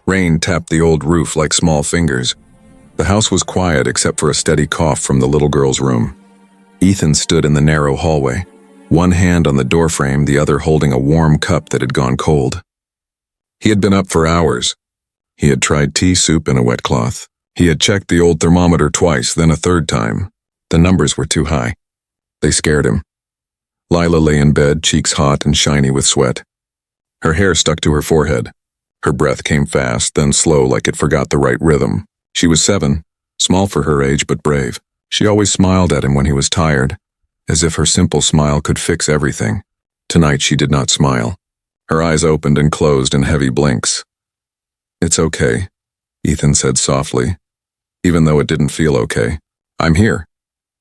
Rain tapped the old roof like small fingers. The house was quiet except for a steady cough from the little girl's room. Ethan stood in the narrow hallway, one hand on the doorframe, the other holding a warm cup that had gone cold. He had been up for hours. He had tried tea soup in a wet cloth. He had checked the old thermometer twice, then a third time. The numbers were too high. They scared him. Lila lay in bed, cheeks hot and shiny with sweat. Her hair stuck to her forehead. Her breath came fast, then slow like it forgot the right rhythm. She was 7, small for her age but brave. She always smiled at him when he was tired, as if her simple smile could fix everything. Tonight she did not smile. Her eyes opened and closed in heavy blinks. "It's okay," Ethan said softly, even though it didn't feel okay. "I'm here."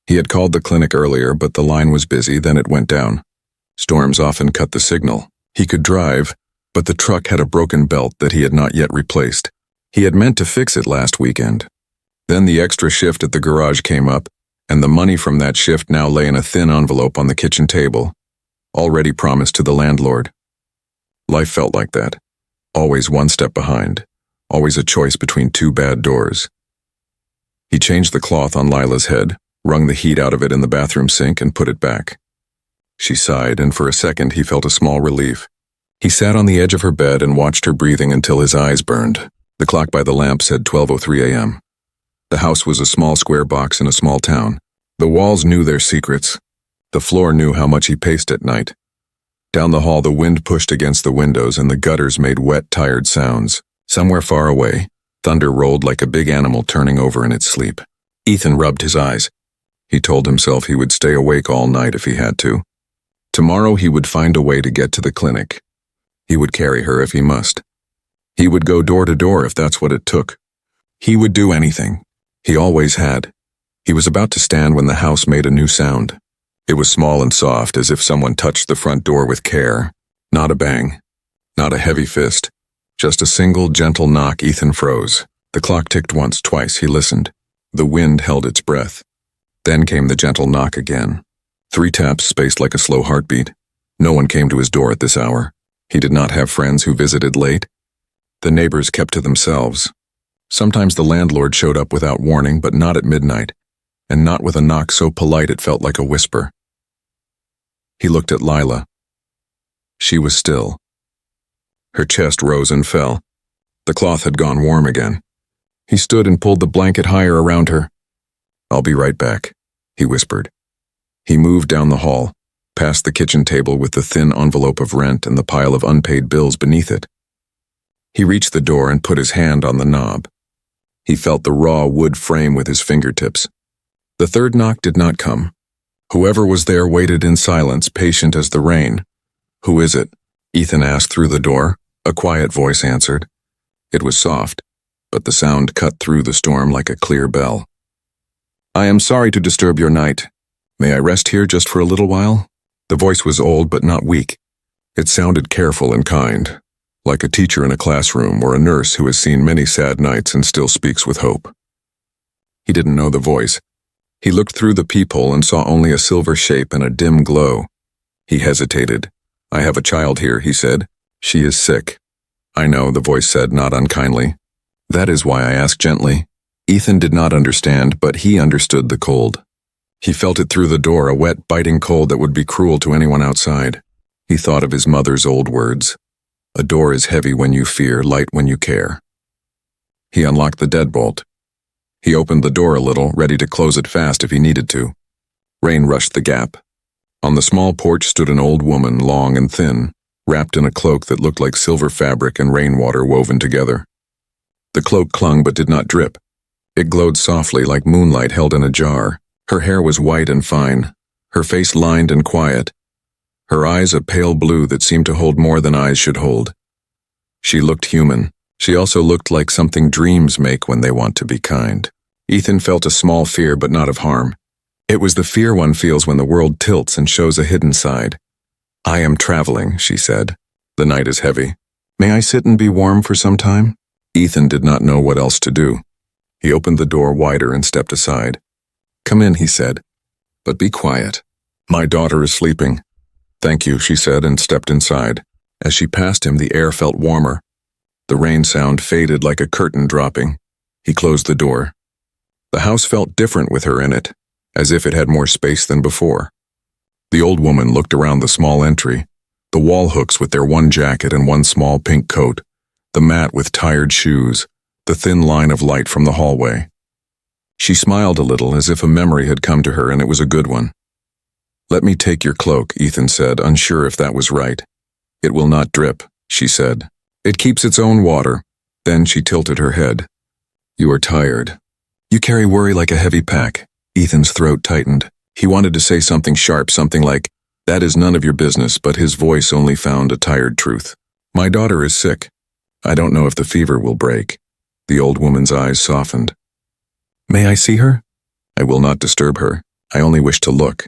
He had called the clinic earlier, but the line was busy, then it went down. Storms often cut the signal. He could drive, but the truck had a broken belt that he had not yet replaced. He had meant to fix it last weekend. Then the extra shift at the garage came up, and the money from that shift now lay in a thin envelope on the kitchen table, already promised to the landlord. Life felt like that. Always one step behind. Always a choice between two bad doors. He changed the cloth on Lila's head, wrung the heat out of it in the bathroom sink, and put it back. She sighed, and for a second he felt a small relief. He sat on the edge of her bed and watched her breathing until his eyes burned. The clock by the lamp said 12:03 a.m. The house was a small square box in a small town. The walls knew their secrets. The floor knew how much he paced at night. Down the hall the wind pushed against the windows and the gutters made wet, tired sounds. Somewhere far away, thunder rolled like a big animal turning over in its sleep. Ethan rubbed his eyes. He told himself he would stay awake all night if he had to. Tomorrow he would find a way to get to the clinic. He would carry her if he must. He would go door to door if that's what it took. He would do anything. He always had. He was about to stand when the house made a new sound. It was small and soft, as if someone touched the front door with care. Not a bang. Not a heavy fist. Just a single, gentle knock. Ethan froze. The clock ticked once, twice. He listened. The wind held its breath. Then came the gentle knock again. 3 taps spaced like a slow heartbeat. No one came to his door at this hour. He did not have friends who visited late. The neighbors kept to themselves. Sometimes the landlord showed up without warning, but not at midnight, and not with a knock so polite it felt like a whisper. He looked at Lila. She was still. Her chest rose and fell. The cloth had gone warm again. He stood and pulled the blanket higher around her. "I'll be right back," he whispered. He moved down the hall, past the kitchen table with the thin envelope of rent and the pile of unpaid bills beneath it. He reached the door and put his hand on the knob. He felt the raw wood frame with his fingertips. The third knock did not come. Whoever was there waited in silence, patient as the rain. "Who is it?" Ethan asked through the door. A quiet voice answered. It was soft, but the sound cut through the storm like a clear bell. "I am sorry to disturb your night. May I rest here just for a little while?" The voice was old but not weak. It sounded careful and kind, like a teacher in a classroom or a nurse who has seen many sad nights and still speaks with hope. He didn't know the voice. He looked through the peephole and saw only a silver shape and a dim glow. He hesitated. "I have a child here," he said. "She is sick." "I know," the voice said, not unkindly. "That is why I ask gently." Ethan did not understand, but he understood the cold. He felt it through the door, a wet, biting cold that would be cruel to anyone outside. He thought of his mother's old words. A door is heavy when you fear, light when you care. He unlocked the deadbolt. He opened the door a little, ready to close it fast if he needed to. Rain rushed the gap. On the small porch stood an old woman, long and thin, wrapped in a cloak that looked like silver fabric and rainwater woven together. The cloak clung but did not drip. It glowed softly like moonlight held in a jar. Her hair was white and fine, her face lined and quiet, her eyes a pale blue that seemed to hold more than eyes should hold. She looked human. She also looked like something dreams make when they want to be kind. Ethan felt a small fear, but not of harm. It was the fear one feels when the world tilts and shows a hidden side. "I am traveling," she said. "The night is heavy. May I sit and be warm for some time?" Ethan did not know what else to do. He opened the door wider and stepped aside. "Come in," he said, "but be quiet. My daughter is sleeping." "Thank you," she said and stepped inside. As she passed him, the air felt warmer. The rain sound faded like a curtain dropping. He closed the door. The house felt different with her in it, as if it had more space than before. The old woman looked around the small entry, the wall hooks with their one jacket and one small pink coat, the mat with tired shoes, the thin line of light from the hallway. She smiled a little as if a memory had come to her and it was a good one. "Let me take your cloak," Ethan said, unsure if that was right. "It will not drip," she said. "It keeps its own water." Then she tilted her head. "You are tired. You carry worry like a heavy pack." Ethan's throat tightened. He wanted to say something sharp, something like, "That is none of your business," but his voice only found a tired truth. "My daughter is sick. I don't know if the fever will break." The old woman's eyes softened. "May I see her?" "I will not disturb her. I only wish to look."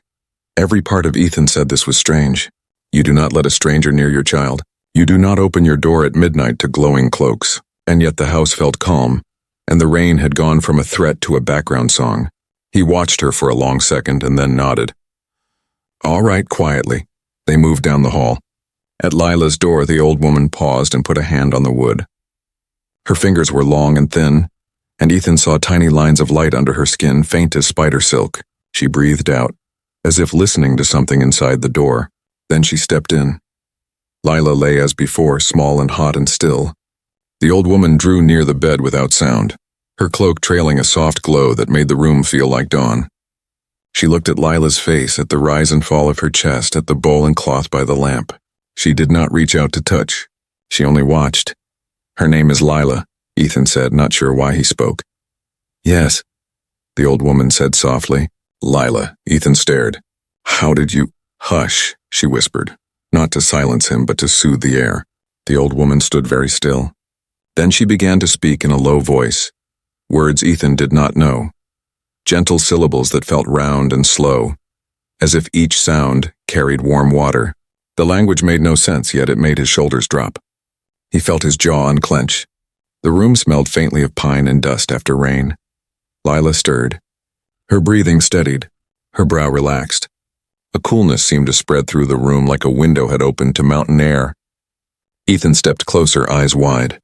Every part of Ethan said this was strange. You do not let a stranger near your child. You do not open your door at midnight to glowing cloaks. And yet the house felt calm, and the rain had gone from a threat to a background song. He watched her for a long second and then nodded. "All right," quietly. They moved down the hall. At Lila's door, the old woman paused and put a hand on the wood. Her fingers were long and thin, and Ethan saw tiny lines of light under her skin, faint as spider silk. She breathed out, as if listening to something inside the door. Then she stepped in. Lila lay as before, small and hot and still. The old woman drew near the bed without sound, her cloak trailing a soft glow that made the room feel like dawn. She looked at Lila's face, at the rise and fall of her chest, at the bowl and cloth by the lamp. She did not reach out to touch. She only watched. "Her name is Lila," Ethan said, not sure why he spoke. "Yes," the old woman said softly. "Lila," Ethan stared. "How did you—" "Hush," she whispered, not to silence him but to soothe the air. The old woman stood very still. Then she began to speak in a low voice, words Ethan did not know, gentle syllables that felt round and slow, as if each sound carried warm water. The language made no sense, yet it made his shoulders drop. He felt his jaw unclench. The room smelled faintly of pine and dust after rain. Lila stirred. Her breathing steadied, her brow relaxed. A coolness seemed to spread through the room like a window had opened to mountain air. Ethan stepped closer, eyes wide.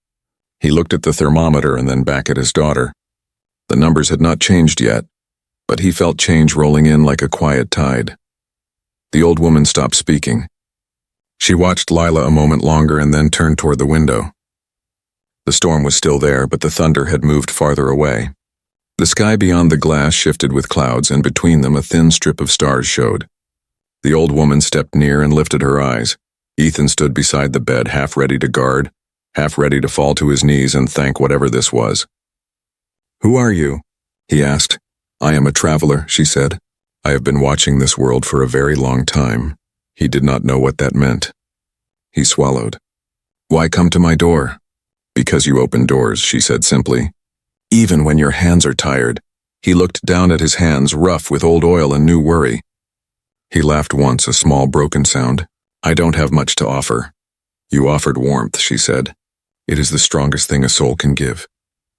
He looked at the thermometer and then back at his daughter. The numbers had not changed yet, but he felt change rolling in like a quiet tide. The old woman stopped speaking. She watched Lila a moment longer and then turned toward the window. The storm was still there, but the thunder had moved farther away. The sky beyond the glass shifted with clouds, and between them a thin strip of stars showed. The old woman stepped near and lifted her eyes. Ethan stood beside the bed, half ready to guard, half ready to fall to his knees and thank whatever this was. "Who are you?" he asked. "I am a traveler," she said. "I have been watching this world for a very long time." He did not know what that meant. He swallowed. "Why come to my door?" "Because you open doors," she said simply. "Even when your hands are tired." He looked down at his hands, rough with old oil and new worry. He laughed once, a small broken sound. "I don't have much to offer." "You offered warmth," she said. "It is the strongest thing a soul can give."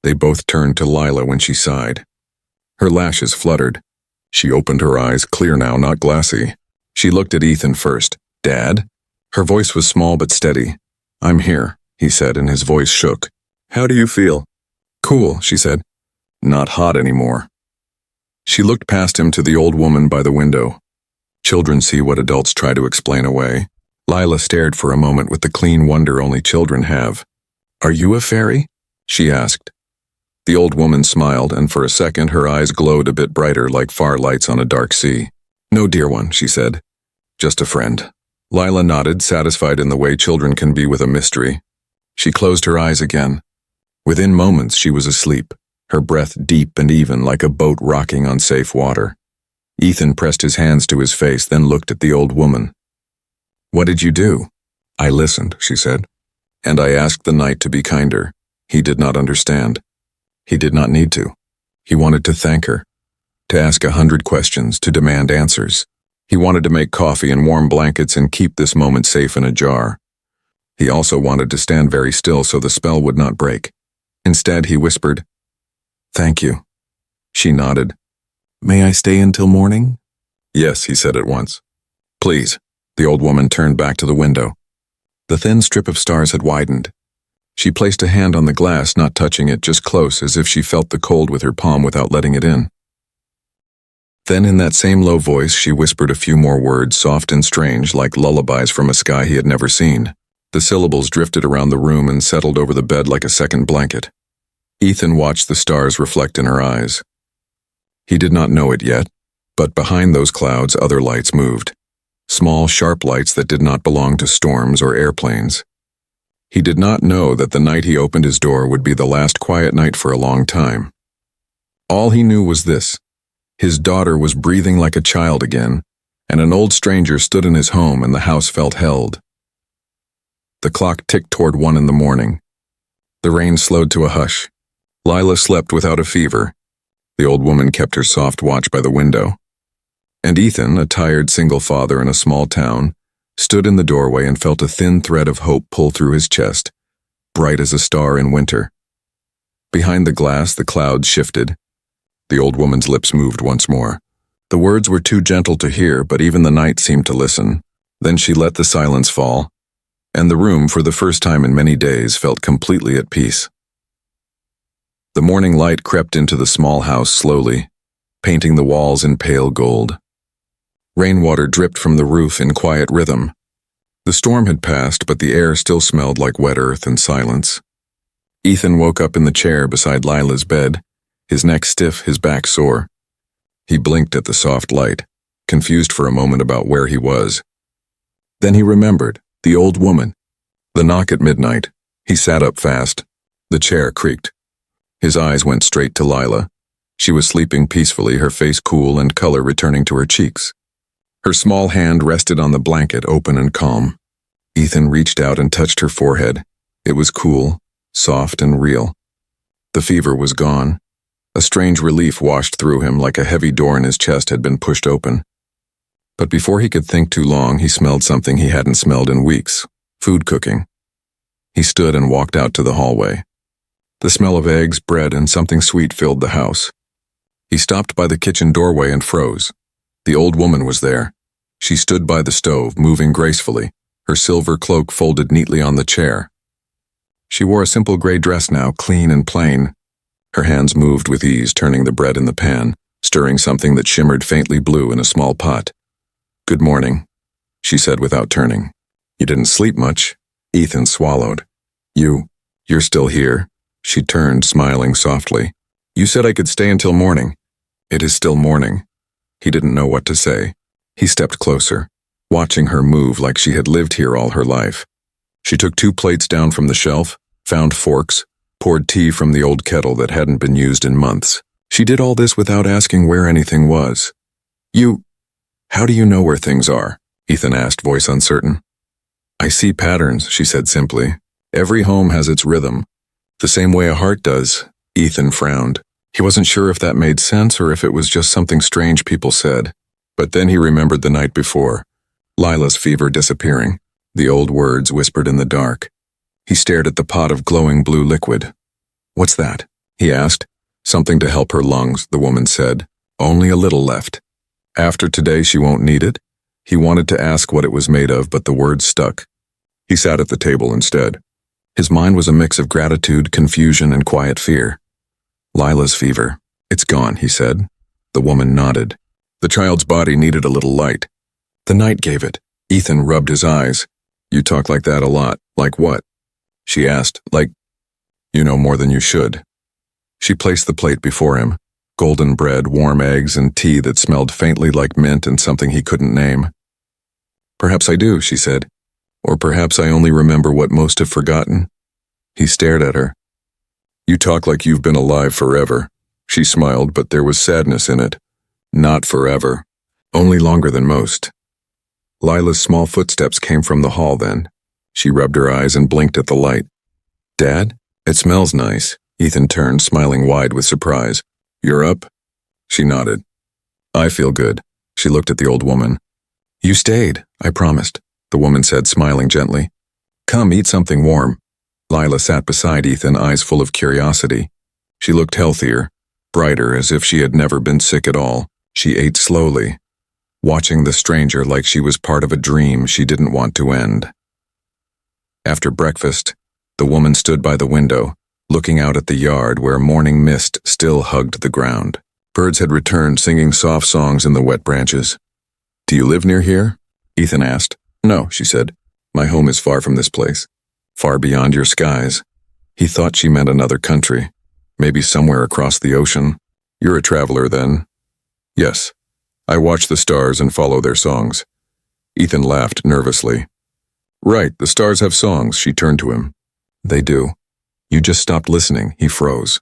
They both turned to Lila when she sighed. Her lashes fluttered. She opened her eyes, clear now, not glassy. She looked at Ethan first. "Dad?" Her voice was small but steady. "I'm here," he said, and his voice shook. "How do you feel?" "Cool," she said. "Not hot anymore." She looked past him to the old woman by the window. Children see what adults try to explain away. Lila stared for a moment with the clean wonder only children have. "Are you a fairy?" she asked. The old woman smiled, and for a second her eyes glowed a bit brighter like far lights on a dark sea. "No, dear one," she said. "Just a friend." Lila nodded, satisfied in the way children can be with a mystery. She closed her eyes again. Within moments she was asleep, her breath deep and even like a boat rocking on safe water. Ethan pressed his hands to his face, then looked at the old woman. "What did you do?" "I listened," she said. "And I asked the night to be kinder." He did not understand. He did not need to. He wanted to thank her, to ask 100 questions, to demand answers. He wanted to make coffee and warm blankets and keep this moment safe in a jar. He also wanted to stand very still so the spell would not break. Instead, he whispered, "Thank you." She nodded. "May I stay until morning?" "Yes," he said at once. "Please." The old woman turned back to the window. The thin strip of stars had widened. She placed a hand on the glass, not touching it, just close, as if she felt the cold with her palm without letting it in. Then in that same low voice, she whispered a few more words, soft and strange, like lullabies from a sky he had never seen. The syllables drifted around the room and settled over the bed like a second blanket. Ethan watched the stars reflect in her eyes. He did not know it yet, but behind those clouds other lights moved. Small, sharp lights that did not belong to storms or airplanes. He did not know that the night he opened his door would be the last quiet night for a long time. All he knew was this: his daughter was breathing like a child again, and an old stranger stood in his home and the house felt held. The clock ticked toward 1 in the morning. The rain slowed to a hush. Lila slept without a fever. The old woman kept her soft watch by the window. And Ethan, a tired single father in a small town, stood in the doorway and felt a thin thread of hope pull through his chest, bright as a star in winter. Behind the glass, the clouds shifted. The old woman's lips moved once more. The words were too gentle to hear, but even the night seemed to listen. Then she let the silence fall, and the room, for the first time in many days, felt completely at peace. The morning light crept into the small house slowly, painting the walls in pale gold. Rainwater dripped from the roof in quiet rhythm. The storm had passed, but the air still smelled like wet earth and silence. Ethan woke up in the chair beside Lila's bed, his neck stiff, his back sore. He blinked at the soft light, confused for a moment about where he was. Then he remembered, the old woman. The knock at midnight. He sat up fast. The chair creaked. His eyes went straight to Lila. She was sleeping peacefully, her face cool and color returning to her cheeks. Her small hand rested on the blanket, open and calm. Ethan reached out and touched her forehead. It was cool, soft and real. The fever was gone. A strange relief washed through him, like a heavy door in his chest had been pushed open. But before he could think too long, he smelled something he hadn't smelled in weeks: food cooking. He stood and walked out to the hallway. The smell of eggs, bread, and something sweet filled the house. He stopped by the kitchen doorway and froze. The old woman was there. She stood by the stove, moving gracefully, her silver cloak folded neatly on the chair. She wore a simple gray dress now, clean and plain. Her hands moved with ease, turning the bread in the pan, stirring something that shimmered faintly blue in a small pot. "Good morning," she said without turning. "You didn't sleep much." Ethan swallowed. You're still here." She turned, smiling softly. "You said I could stay until morning." "It is still morning." He didn't know what to say. He stepped closer, watching her move like she had lived here all her life. She took 2 plates down from the shelf, found forks, poured tea from the old kettle that hadn't been used in months. She did all this without asking where anything was. How do you know where things are?" Ethan asked, voice uncertain. "I see patterns," she said simply. "Every home has its rhythm, the same way a heart does." Ethan frowned. He wasn't sure if that made sense or if it was just something strange people said. But then he remembered the night before, Lila's fever disappearing, the old words whispered in the dark. He stared at the pot of glowing blue liquid. "What's that?" he asked. "Something to help her lungs," the woman said. "Only a little left. After today she won't need it." He wanted to ask what it was made of, but the words stuck. He sat at the table instead. His mind was a mix of gratitude, confusion, and quiet fear. "Lila's fever. It's gone," he said. The woman nodded. "The child's body needed a little light. The night gave it." Ethan rubbed his eyes. "You talk like that a lot." "Like what?" she asked. "Like, you know more than you should." She placed the plate before him. Golden bread, warm eggs, and tea that smelled faintly like mint and something he couldn't name. "Perhaps I do," she said. "Or perhaps I only remember what most have forgotten." He stared at her. "You talk like you've been alive forever." She smiled, but there was sadness in it. "Not forever. Only longer than most." Lila's small footsteps came from the hall then. She rubbed her eyes and blinked at the light. "Dad? It smells nice." Ethan turned, smiling wide with surprise. "You're up?" She nodded. "I feel good." She looked at the old woman. "You stayed, I promised," the woman said, smiling gently. "Come, eat something warm." Lila sat beside Ethan, eyes full of curiosity. She looked healthier, brighter, as if she had never been sick at all. She ate slowly, watching the stranger like she was part of a dream she didn't want to end. After breakfast, The woman stood by the window, looking out at the yard where morning mist still hugged the ground. Birds had returned, singing soft songs in the wet branches. "Do you live near here?" Ethan asked. "No," she said. "My home is far from this place, far beyond your skies." He thought she meant another country, maybe somewhere across the ocean. "You're a traveler, then?" "Yes. I watch the stars and follow their songs." Ethan laughed nervously. "Right, the stars have songs," she turned to him. "They do. You just stopped listening." He froze.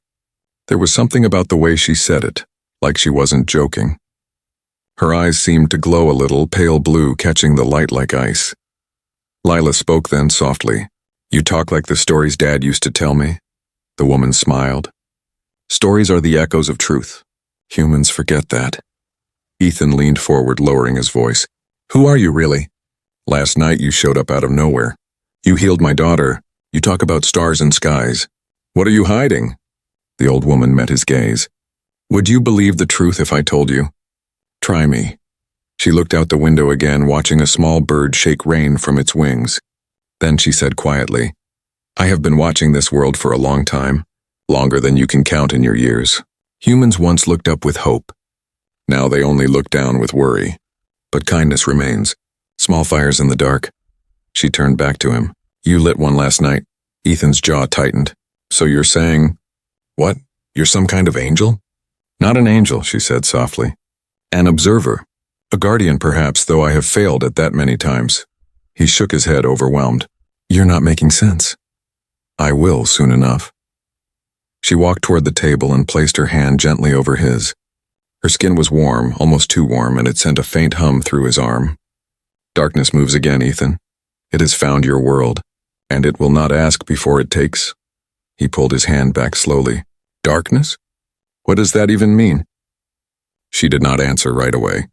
There was something about the way she said it, like she wasn't joking. Her eyes seemed to glow a little, pale blue, catching the light like ice. Lila spoke then softly. "You talk like the stories Dad used to tell me." The woman smiled. "Stories are the echoes of truth. Humans forget that." Ethan leaned forward, lowering his voice. "Who are you, really? Last night you showed up out of nowhere. You healed my daughter. You talk about stars and skies. What are you hiding?" The old woman met his gaze. "Would you believe the truth if I told you? Try me." She looked out the window again, watching a small bird shake rain from its wings. Then she said quietly, "I have been watching this world for a long time, longer than you can count in your years. Humans once looked up with hope. Now they only look down with worry. But kindness remains. Small fires in the dark." She turned back to him. "You lit one last night." Ethan's jaw tightened. "So you're saying..." "What? You're some kind of angel?" "Not an angel," she said softly. "An observer. A guardian, perhaps, though I have failed at that many times." He shook his head, overwhelmed. "You're not making sense." "I will soon enough." She walked toward the table and placed her hand gently over his. Her skin was warm, almost too warm, and it sent a faint hum through his arm. "Darkness moves again, Ethan. It has found your world, and it will not ask before it takes." He pulled his hand back slowly. "Darkness? What does that even mean?" She did not answer right away.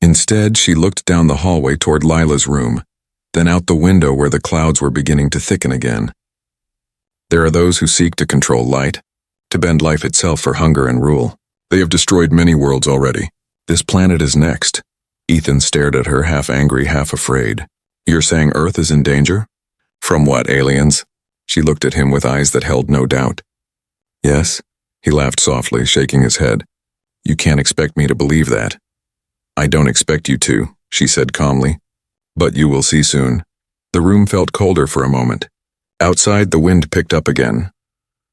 Instead, she looked down the hallway toward Lila's room, then out the window where the clouds were beginning to thicken again. There are those who seek to control light, to bend life itself for hunger and rule. They have destroyed many worlds already. This planet is next. Ethan stared at her, half angry, half afraid. "You're saying Earth is in danger?" "From what, aliens?" She looked at him with eyes that held no doubt. "Yes." He laughed softly, shaking his head. "You can't expect me to believe that." "I don't expect you to," she said calmly. "But you will see soon." The room felt colder for a moment. Outside, the wind picked up again.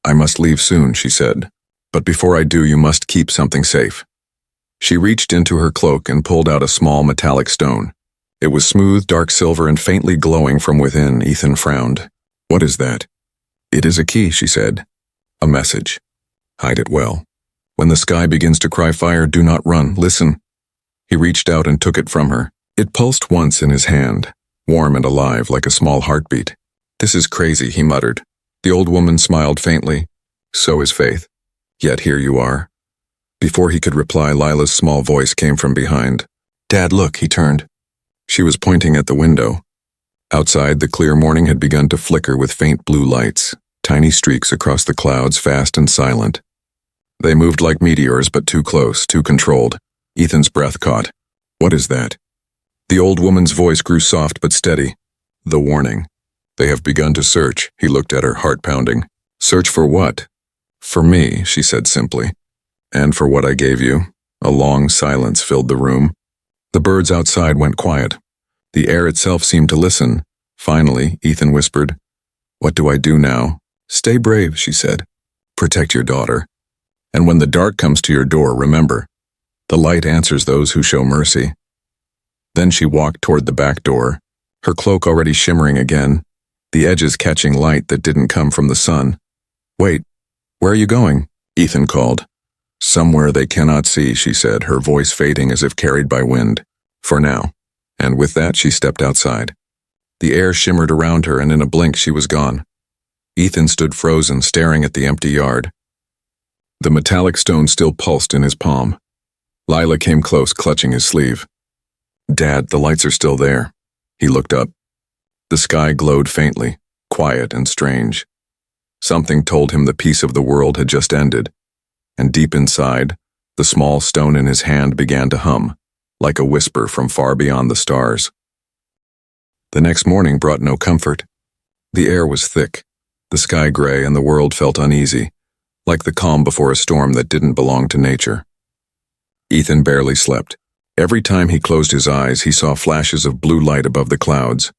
"I must leave soon," she said. "But before I do, you must keep something safe." She reached into her cloak and pulled out a small metallic stone. It was smooth, dark silver, and faintly glowing from within. Ethan frowned. "What is that?" "It is a key," she said. "A message. Hide it well. When the sky begins to cry fire, do not run. Listen." He reached out and took it from her. It pulsed once in his hand, warm and alive, like a small heartbeat. "This is crazy," he muttered. The old woman smiled faintly. "So is faith. Yet here you are." Before he could reply, Lila's small voice came from behind. "Dad, look," he turned. She was pointing at the window. Outside, the clear morning had begun to flicker with faint blue lights, tiny streaks across the clouds, fast and silent. They moved like meteors, but too close, too controlled. Ethan's breath caught. "What is that?" The old woman's voice grew soft but steady. "The warning. They have begun to search." He looked at her, heart pounding. "Search for what?" "For me," she said simply. "And for what I gave you." A long silence filled the room. The birds outside went quiet. The air itself seemed to listen. Finally, Ethan whispered, "What do I do now?" "Stay brave," she said. "Protect your daughter. And when the dark comes to your door, remember, the light answers those who show mercy." Then she walked toward the back door, her cloak already shimmering again, the edges catching light that didn't come from the sun. "Wait, where are you going?" Ethan called. "Somewhere they cannot see," she said, her voice fading as if carried by wind. "For now." And with that, she stepped outside. The air shimmered around her, and in a blink she was gone. Ethan stood frozen, staring at the empty yard. The metallic stone still pulsed in his palm. Lila came close, clutching his sleeve. "Dad, the lights are still there." He looked up. The sky glowed faintly, quiet and strange. Something told him the peace of the world had just ended, and deep inside, the small stone in his hand began to hum, like a whisper from far beyond the stars. The next morning brought no comfort. The air was thick, the sky gray, and the world felt uneasy, like the calm before a storm that didn't belong to nature. Ethan barely slept. Every time he closed his eyes, he saw flashes of blue light above the clouds,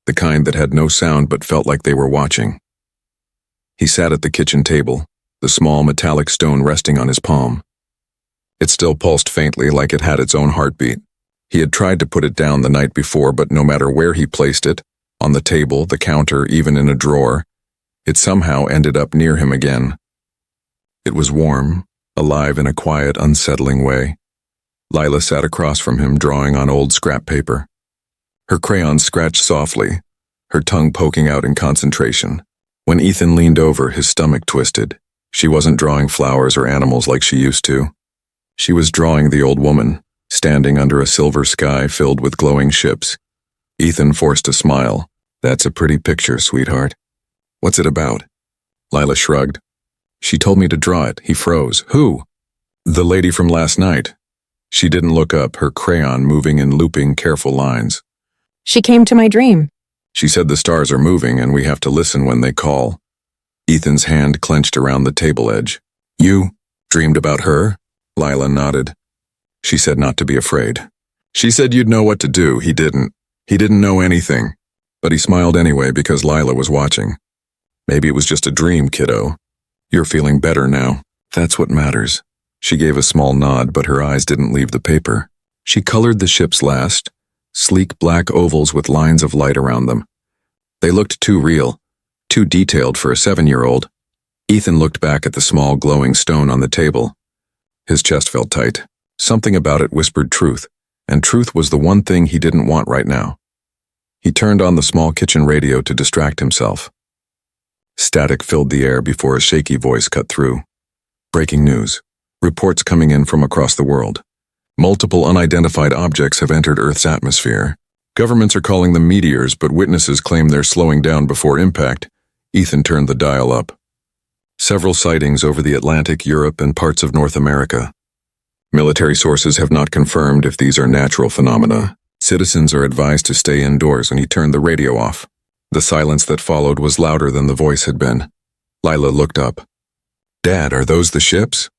the kind that had no sound but felt like they were watching. He sat at the kitchen table, the small metallic stone resting on his palm. It still pulsed faintly, like it had its own heartbeat. He had tried to put it down the night before, but no matter where he placed it, on the table, the counter, even in a drawer, it somehow ended up near him again. It was warm, alive in a quiet, unsettling way. Lila sat across from him, drawing on old scrap paper. Her crayons scratched softly, her tongue poking out in concentration. When Ethan leaned over, his stomach twisted. She wasn't drawing flowers or animals like she used to. She was drawing the old woman, standing under a silver sky filled with glowing ships. Ethan forced a smile. "That's a pretty picture, sweetheart." "What's it about?" Lila shrugged. "She told me to draw it." He froze. "Who?" "The lady from last night." She didn't look up, her crayon moving in looping, careful lines. "She came to my dream." "She said the stars are moving and we have to listen when they call." Ethan's hand clenched around the table edge. "You dreamed about her?" Lila nodded. "She said not to be afraid. She said you'd know what to do." He didn't. He didn't know anything. But he smiled anyway because Lila was watching. "Maybe it was just a dream, kiddo. You're feeling better now. That's what matters." She gave a small nod, but her eyes didn't leave the paper. She colored the ships last, sleek black ovals with lines of light around them. They looked too real, too detailed for a 7-year-old. Ethan looked back at the small glowing stone on the table. His chest felt tight. Something about it whispered truth, and truth was the one thing he didn't want right now. He turned on the small kitchen radio to distract himself. Static filled the air before a shaky voice cut through. "Breaking news. Reports coming in from across the world. Multiple unidentified objects have entered Earth's atmosphere. Governments are calling them meteors, but witnesses claim they're slowing down before impact." Ethan turned the dial up. "Several sightings over the Atlantic, Europe, and parts of North America. Military sources have not confirmed if these are natural phenomena. Citizens are advised to stay indoors," and he turned the radio off. The silence that followed was louder than the voice had been. Lila looked up. "Dad, are those the ships?"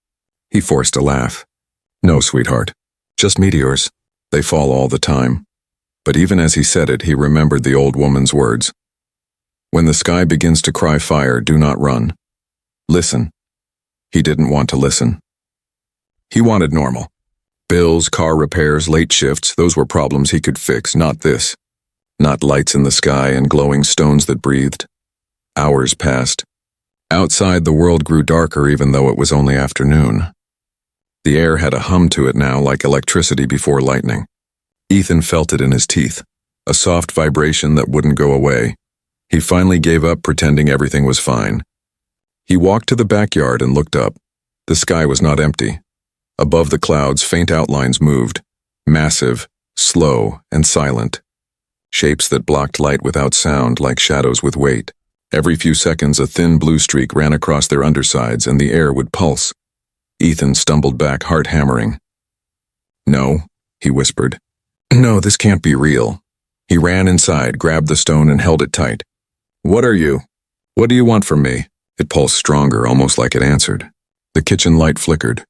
He forced a laugh. "No, sweetheart. Just meteors. They fall all the time." But even as he said it, he remembered the old woman's words. "When the sky begins to cry fire, do not run. Listen." He didn't want to listen. He wanted normal. Bills, car repairs, late shifts, those were problems he could fix, not this. Not lights in the sky and glowing stones that breathed. Hours passed. Outside, the world grew darker even though it was only afternoon. The air had a hum to it now, like electricity before lightning. Ethan felt it in his teeth, a soft vibration that wouldn't go away. He finally gave up pretending everything was fine. He walked to the backyard and looked up. The sky was not empty. Above the clouds, faint outlines moved, massive, slow, and silent. Shapes that blocked light without sound, like shadows with weight. Every few seconds, a thin blue streak ran across their undersides and the air would pulse. Ethan stumbled back, heart hammering. "No," he whispered. "No, this can't be real." He ran inside, grabbed the stone, and held it tight. "What are you? What do you want from me?" It pulsed stronger, almost like it answered. The kitchen light flickered.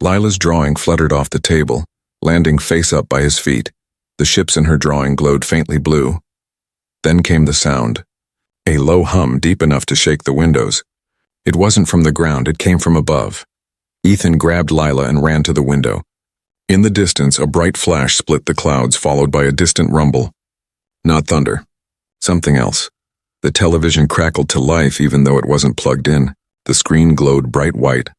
Lila's drawing fluttered off the table, landing face up by his feet. The ships in her drawing glowed faintly blue. Then came the sound. A low hum deep enough to shake the windows. It wasn't from the ground, it came from above. Ethan grabbed Lila and ran to the window. In the distance, a bright flash split the clouds, followed by a distant rumble. Not thunder. Something else. The television crackled to life even though it wasn't plugged in. The screen glowed bright white,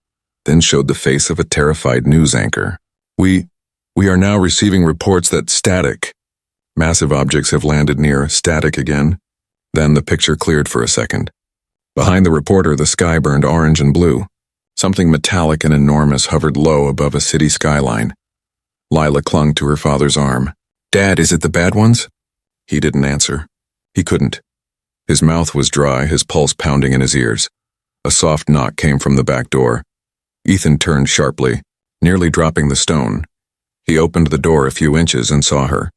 then showed the face of a terrified news anchor. We are now receiving reports that static. Massive objects have landed near. Static again." Then the picture cleared for a second. Behind the reporter, the sky burned orange and blue. Something metallic and enormous hovered low above a city skyline. Lila clung to her father's arm. "Dad, is it the bad ones?" He didn't answer. He couldn't. His mouth was dry, his pulse pounding in his ears. A soft knock came from the back door. Ethan turned sharply, nearly dropping the stone. He opened the door a few inches and saw her.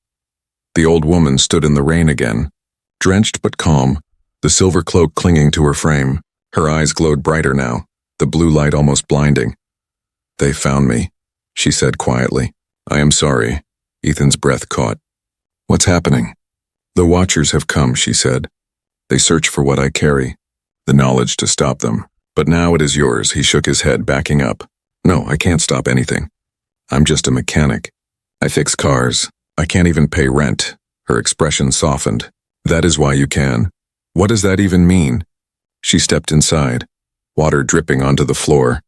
The old woman stood in the rain again, drenched but calm, the silver cloak clinging to her frame. Her eyes glowed brighter now, the blue light almost blinding. "They found me," she said quietly. "I am sorry." Ethan's breath caught. "What's happening?" "The Watchers have come," she said. "They search for what I carry, the knowledge to stop them. But now it is yours." He shook his head, backing up. "No, I can't stop anything. I'm just a mechanic. I fix cars. I can't even pay rent." Her expression softened. "That is why you can." "What does that even mean?" She stepped inside, water dripping onto the floor.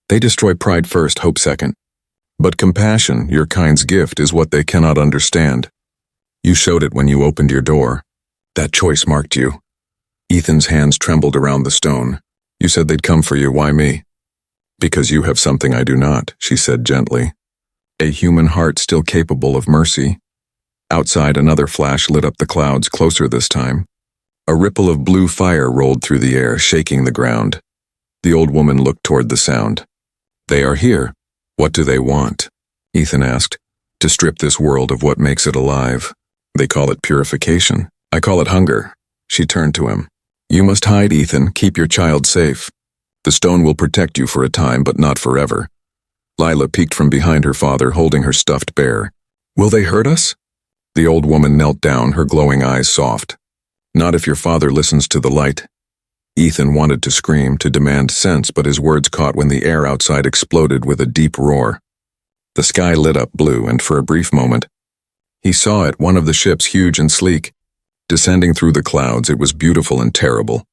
"They destroy pride first, hope second. But compassion, your kind's gift, is what they cannot understand. You showed it when you opened your door. That choice marked you." Ethan's hands trembled around the stone. "You said they'd come for you. Why me?" "Because you have something I do not," she said gently. "A human heart still capable of mercy." Outside, another flash lit up the clouds, closer this time. A ripple of blue fire rolled through the air, shaking the ground. The old woman looked toward the sound. "They are here. What do they want?" Ethan asked. "To strip this world of what makes it alive. They call it purification. I call it hunger." She turned to him. "You must hide, Ethan. Keep your child safe. The stone will protect you for a time, but not forever." Lila peeked from behind her father, holding her stuffed bear. "Will they hurt us?" The old woman knelt down, her glowing eyes soft. "Not if your father listens to the light." Ethan wanted to scream, to demand sense, but his words caught when the air outside exploded with a deep roar. The sky lit up blue, and for a brief moment, he saw it, one of the ships, huge and sleek. Descending through the clouds, it was beautiful and terrible.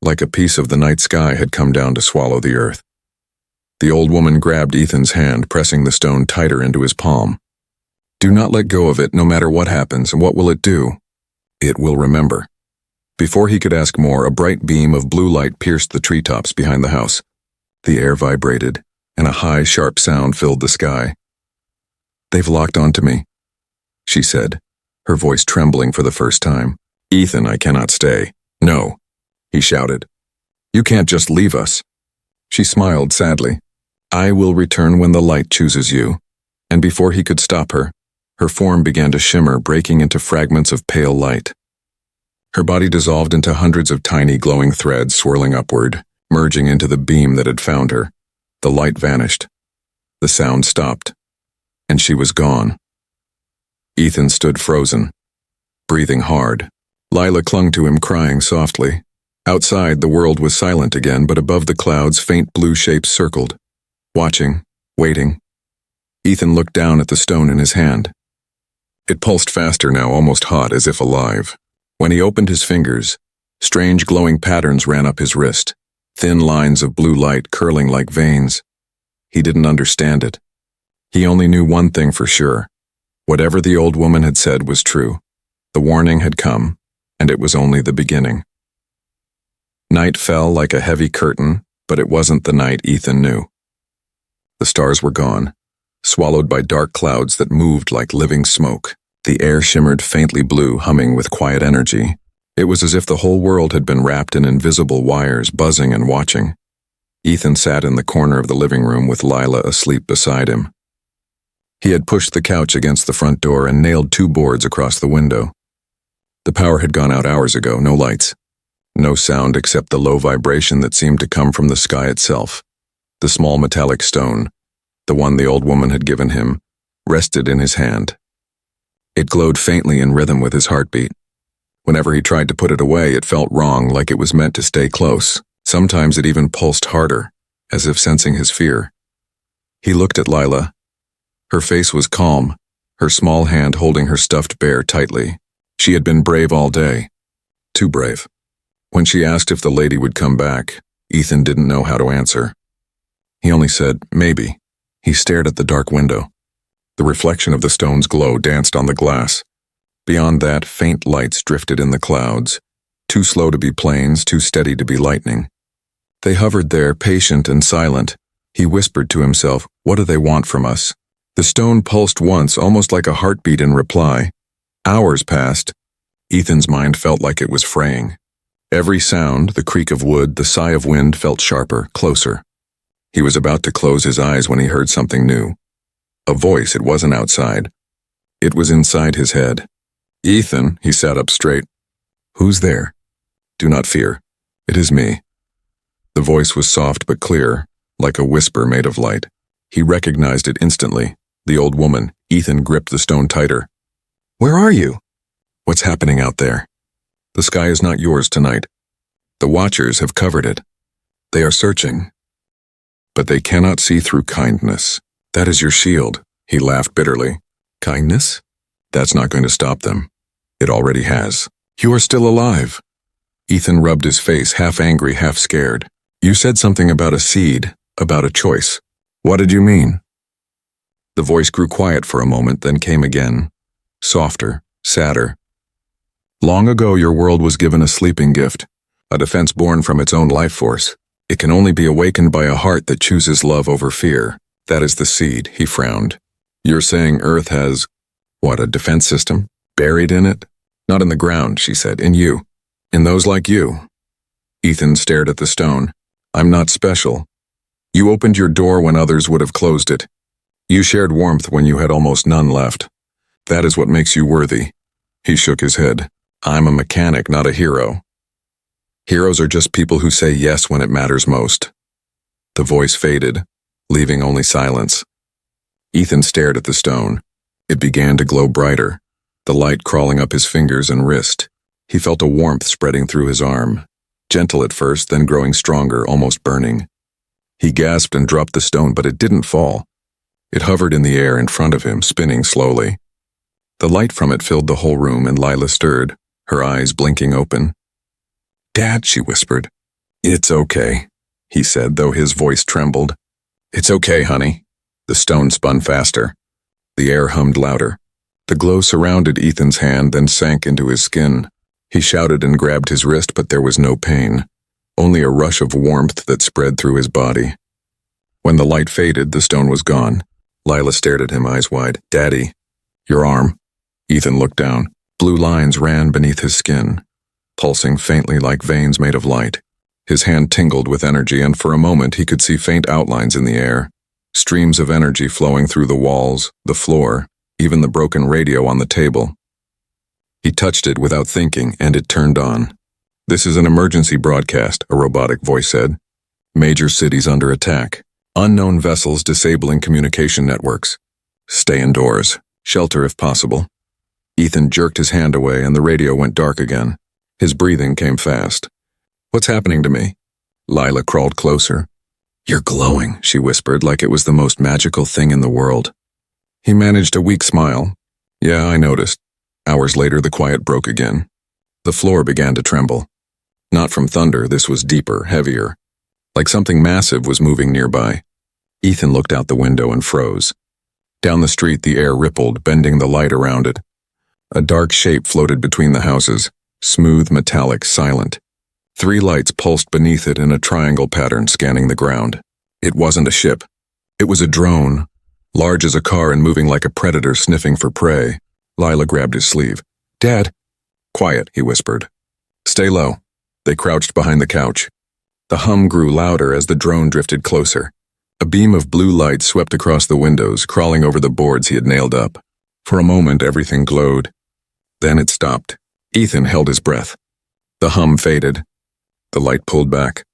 Like a piece of the night sky had come down to swallow the earth. The old woman grabbed Ethan's hand, pressing the stone tighter into his palm. "Do not let go of it, no matter what happens. And what will it do?" "It will remember." Before he could ask more, a bright beam of blue light pierced the treetops behind the house. The air vibrated, and a high, sharp sound filled the sky. "They've locked onto me," she said, her voice trembling for the first time. "Ethan, I cannot stay." "No," he shouted. "You can't just leave us." She smiled sadly. "I will return when the light chooses you." And before he could stop her, her form began to shimmer, breaking into fragments of pale light. Her body dissolved into hundreds of tiny glowing threads swirling upward, merging into the beam that had found her. The light vanished. The sound stopped. And she was gone. Ethan stood frozen, breathing hard. Lila clung to him, crying softly. Outside, the world was silent again, but above the clouds, faint blue shapes circled, watching, waiting. Ethan looked down at the stone in his hand. It pulsed faster now, almost hot, as if alive. When he opened his fingers, strange glowing patterns ran up his wrist, thin lines of blue light curling like veins. He didn't understand it. He only knew one thing for sure. Whatever the old woman had said was true. The warning had come, and it was only the beginning. Night fell like a heavy curtain, but it wasn't the night Ethan knew. The stars were gone, swallowed by dark clouds that moved like living smoke. The air shimmered faintly blue, humming with quiet energy. It was as if the whole world had been wrapped in invisible wires, buzzing and watching. Ethan sat in the corner of the living room with Lila asleep beside him. He had pushed the couch against the front door and nailed 2 boards across the window. The power had gone out hours ago, no lights. No sound except the low vibration that seemed to come from the sky itself. The small metallic stone, the one the old woman had given him, rested in his hand. It glowed faintly in rhythm with his heartbeat. Whenever he tried to put it away, it felt wrong, like it was meant to stay close. Sometimes it even pulsed harder, as if sensing his fear. He looked at Lila. Her face was calm, her small hand holding her stuffed bear tightly. She had been brave all day. Too brave. When she asked if the lady would come back, Ethan didn't know how to answer. He only said, "Maybe." He stared at the dark window. The reflection of the stone's glow danced on the glass. Beyond that, faint lights drifted in the clouds, too slow to be planes, too steady to be lightning. They hovered there, patient and silent. He whispered to himself, "What do they want from us?" The stone pulsed once, almost like a heartbeat in reply. Hours passed. Ethan's mind felt like it was fraying. Every sound, the creak of wood, the sigh of wind, felt sharper, closer. He was about to close his eyes when he heard something new. A voice. It wasn't outside. It was inside his head. "Ethan," he sat up straight. "Who's there?" Do not fear. It is me." The voice was soft but clear, like a whisper made of light. He recognized it instantly. The old woman. Ethan gripped the stone tighter. "Where are you?" "What's happening out there? The sky is not yours tonight. The Watchers have covered it. They are searching. But they cannot see through kindness. That is your shield." He laughed bitterly. "Kindness? That's not going to stop them. It already has. You are still alive." Ethan rubbed his face, half angry, half scared. "You said something about a seed, about a choice. What did you mean?" The voice grew quiet for a moment, then came again. Softer, sadder. "Long ago your world was given a sleeping gift, a defense born from its own life force. It can only be awakened by a heart that chooses love over fear. That is the seed," he frowned. "You're saying Earth has, what, a defense system? Buried in it?" "Not in the ground," she said, "in you. In those like you." Ethan stared at the stone. "I'm not special. You opened your door when others would have closed it. You shared warmth when you had almost none left. That is what makes you worthy." He shook his head. "I'm a mechanic, not a hero. Heroes are just people who say yes when it matters most." The voice faded, leaving only silence. Ethan stared at the stone. It began to glow brighter, the light crawling up his fingers and wrist. He felt a warmth spreading through his arm, gentle at first, then growing stronger, almost burning. He gasped and dropped the stone, but it didn't fall. It hovered in the air in front of him, spinning slowly. The light from it filled the whole room, and Lila stirred, her eyes blinking open. "Dad," she whispered. "It's okay," he said, though his voice trembled. "It's okay, honey." The stone spun faster. The air hummed louder. The glow surrounded Ethan's hand, then sank into his skin. He shouted and grabbed his wrist, but there was no pain, only a rush of warmth that spread through his body. When the light faded, the stone was gone. Lila stared at him, eyes wide. "Daddy." "Your arm." Ethan looked down. Blue lines ran beneath his skin, pulsing faintly like veins made of light. His hand tingled with energy, and for a moment he could see faint outlines in the air, streams of energy flowing through the walls, the floor, even the broken radio on the table. He touched it without thinking, and it turned on. "This is an emergency broadcast," a robotic voice said. "Major cities under attack. Unknown vessels disabling communication networks. Stay indoors. Shelter if possible." Ethan jerked his hand away, and the radio went dark again. His breathing came fast. "What's happening to me?" Lila crawled closer. "You're glowing," she whispered, like it was the most magical thing in the world. He managed a weak smile. "Yeah, I noticed." Hours later, the quiet broke again. The floor began to tremble. Not from thunder, this was deeper, heavier. Like something massive was moving nearby. Ethan looked out the window and froze. Down the street, the air rippled, bending the light around it. A dark shape floated between the houses, smooth, metallic, silent. 3 lights pulsed beneath it in a triangle pattern, scanning the ground. It wasn't a ship. It was a drone, large as a car and moving like a predator sniffing for prey. Lila grabbed his sleeve. "Dad." "Quiet," he whispered. "Stay low." They crouched behind the couch. The hum grew louder as the drone drifted closer. A beam of blue light swept across the windows, crawling over the boards he had nailed up. For a moment, everything glowed. Then it stopped. Ethan held his breath. The hum faded. The light pulled back.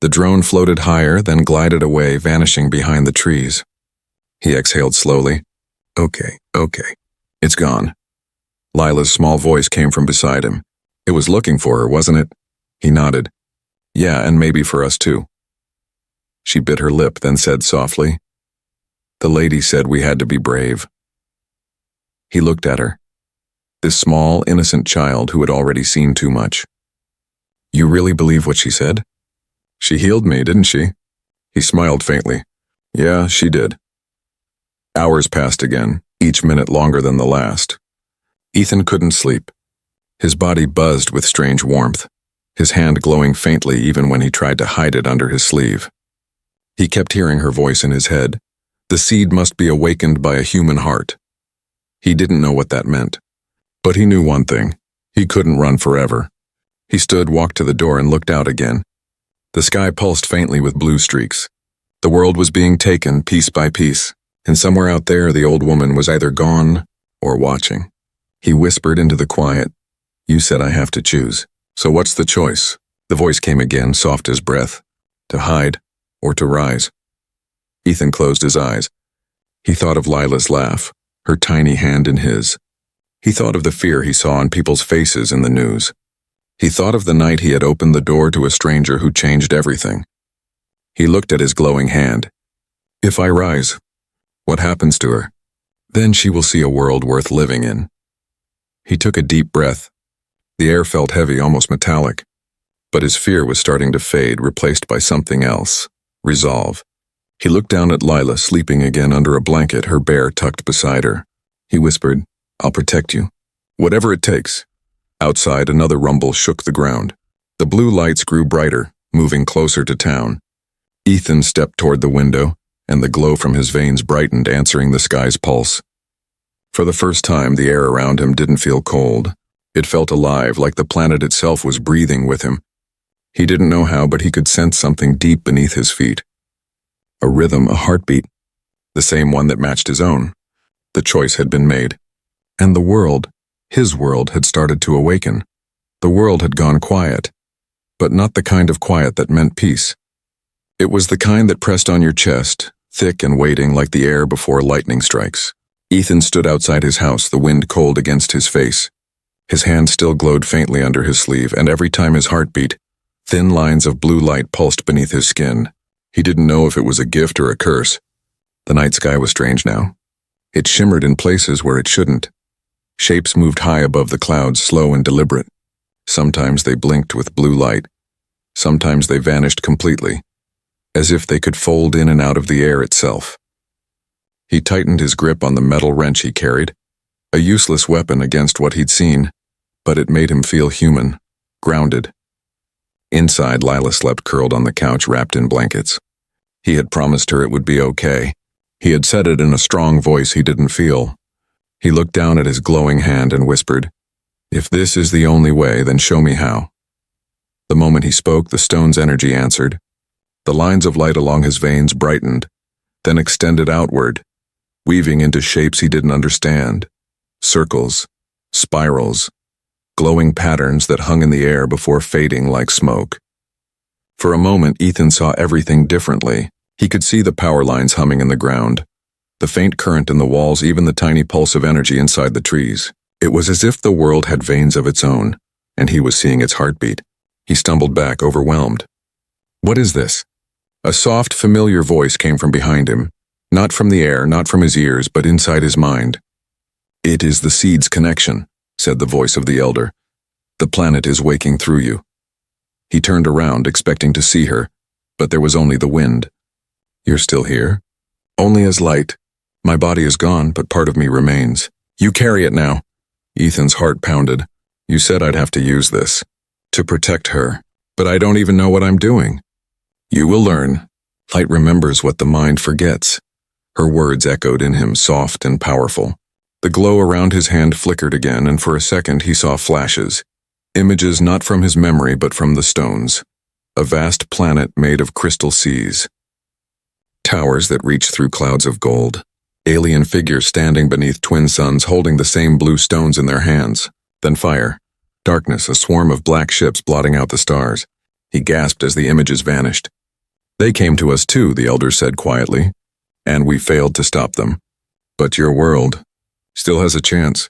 The drone floated higher, then glided away, vanishing behind the trees. He exhaled slowly. Okay. It's gone." Lila's small voice came from beside him. "It was looking for her, wasn't it?" He nodded. "Yeah, and maybe for us too." She bit her lip, then said softly, "The lady said we had to be brave." He looked at her. This small, innocent child who had already seen too much. "You really believe what she said?" "She healed me, didn't she?" He smiled faintly. "Yeah, she did." Hours passed again, each minute longer than the last. Ethan couldn't sleep. His body buzzed with strange warmth, his hand glowing faintly even when he tried to hide it under his sleeve. He kept hearing her voice in his head. The seed must be awakened by a human heart. He didn't know what that meant. But he knew one thing. He couldn't run forever. He stood, walked to the door, and looked out again. The sky pulsed faintly with blue streaks. The world was being taken piece by piece, and somewhere out there the old woman was either gone or watching. He whispered into the quiet, "You said I have to choose." So what's the choice? The voice came again, soft as breath. To hide or to rise? Ethan closed his eyes. He thought of Lila's laugh, her tiny hand in his. He thought of the fear he saw on people's faces in the news. He thought of the night he had opened the door to a stranger who changed everything. He looked at his glowing hand. If I rise, what happens to her? Then she will see a world worth living in. He took a deep breath. The air felt heavy, almost metallic. But his fear was starting to fade, replaced by something else. Resolve. He looked down at Lila, sleeping again under a blanket, her bear tucked beside her. He whispered, I'll protect you. Whatever it takes. Outside, another rumble shook the ground. The blue lights grew brighter, moving closer to town. Ethan stepped toward the window, and the glow from his veins brightened, answering the sky's pulse. For the first time, the air around him didn't feel cold. It felt alive, like the planet itself was breathing with him. He didn't know how, but he could sense something deep beneath his feet. A rhythm, a heartbeat. The same one that matched his own. The choice had been made. And the world, his world, had started to awaken. The world had gone quiet. But not the kind of quiet that meant peace. It was the kind that pressed on your chest, thick and waiting like the air before lightning strikes. Ethan stood outside his house, the wind cold against his face. His hand still glowed faintly under his sleeve, and every time his heart beat, thin lines of blue light pulsed beneath his skin. He didn't know if it was a gift or a curse. The night sky was strange now. It shimmered in places where it shouldn't. Shapes moved high above the clouds, slow and deliberate. Sometimes they blinked with blue light. Sometimes they vanished completely, as if they could fold in and out of the air itself. He tightened his grip on the metal wrench he carried, a useless weapon against what he'd seen, but it made him feel human, grounded. Inside, Lila slept curled on the couch, wrapped in blankets. He had promised her it would be okay. He had said it in a strong voice he didn't feel. He looked down at his glowing hand and whispered, If this is the only way, then show me how. The moment he spoke, the stone's energy answered. The lines of light along his veins brightened, then extended outward, weaving into shapes he didn't understand. Circles, spirals, glowing patterns that hung in the air before fading like smoke. For a moment, Ethan saw everything differently. He could see the power lines humming in the ground, the faint current in the walls, even the tiny pulse of energy inside the trees. It was as if the world had veins of its own, and he was seeing its heartbeat. He stumbled back, overwhelmed. What is this? A soft, familiar voice came from behind him, not from the air, not from his ears, but inside his mind. It is the seed's connection, said the voice of the elder. The planet is waking through you. He turned around, expecting to see her, but there was only the wind. You're still here? Only as light. My body is gone, but part of me remains. You carry it now. Ethan's heart pounded. You said I'd have to use this. To protect her. But I don't even know what I'm doing. You will learn. Light remembers what the mind forgets. Her words echoed in him, soft and powerful. The glow around his hand flickered again, and for a second he saw flashes. Images not from his memory, but from the stones. A vast planet made of crystal seas. Towers that reached through clouds of gold. Alien figures standing beneath twin suns, holding the same blue stones in their hands. Then fire. Darkness, a swarm of black ships blotting out the stars. He gasped as the images vanished. They came to us too, the elder said quietly, and we failed to stop them. But your world still has a chance.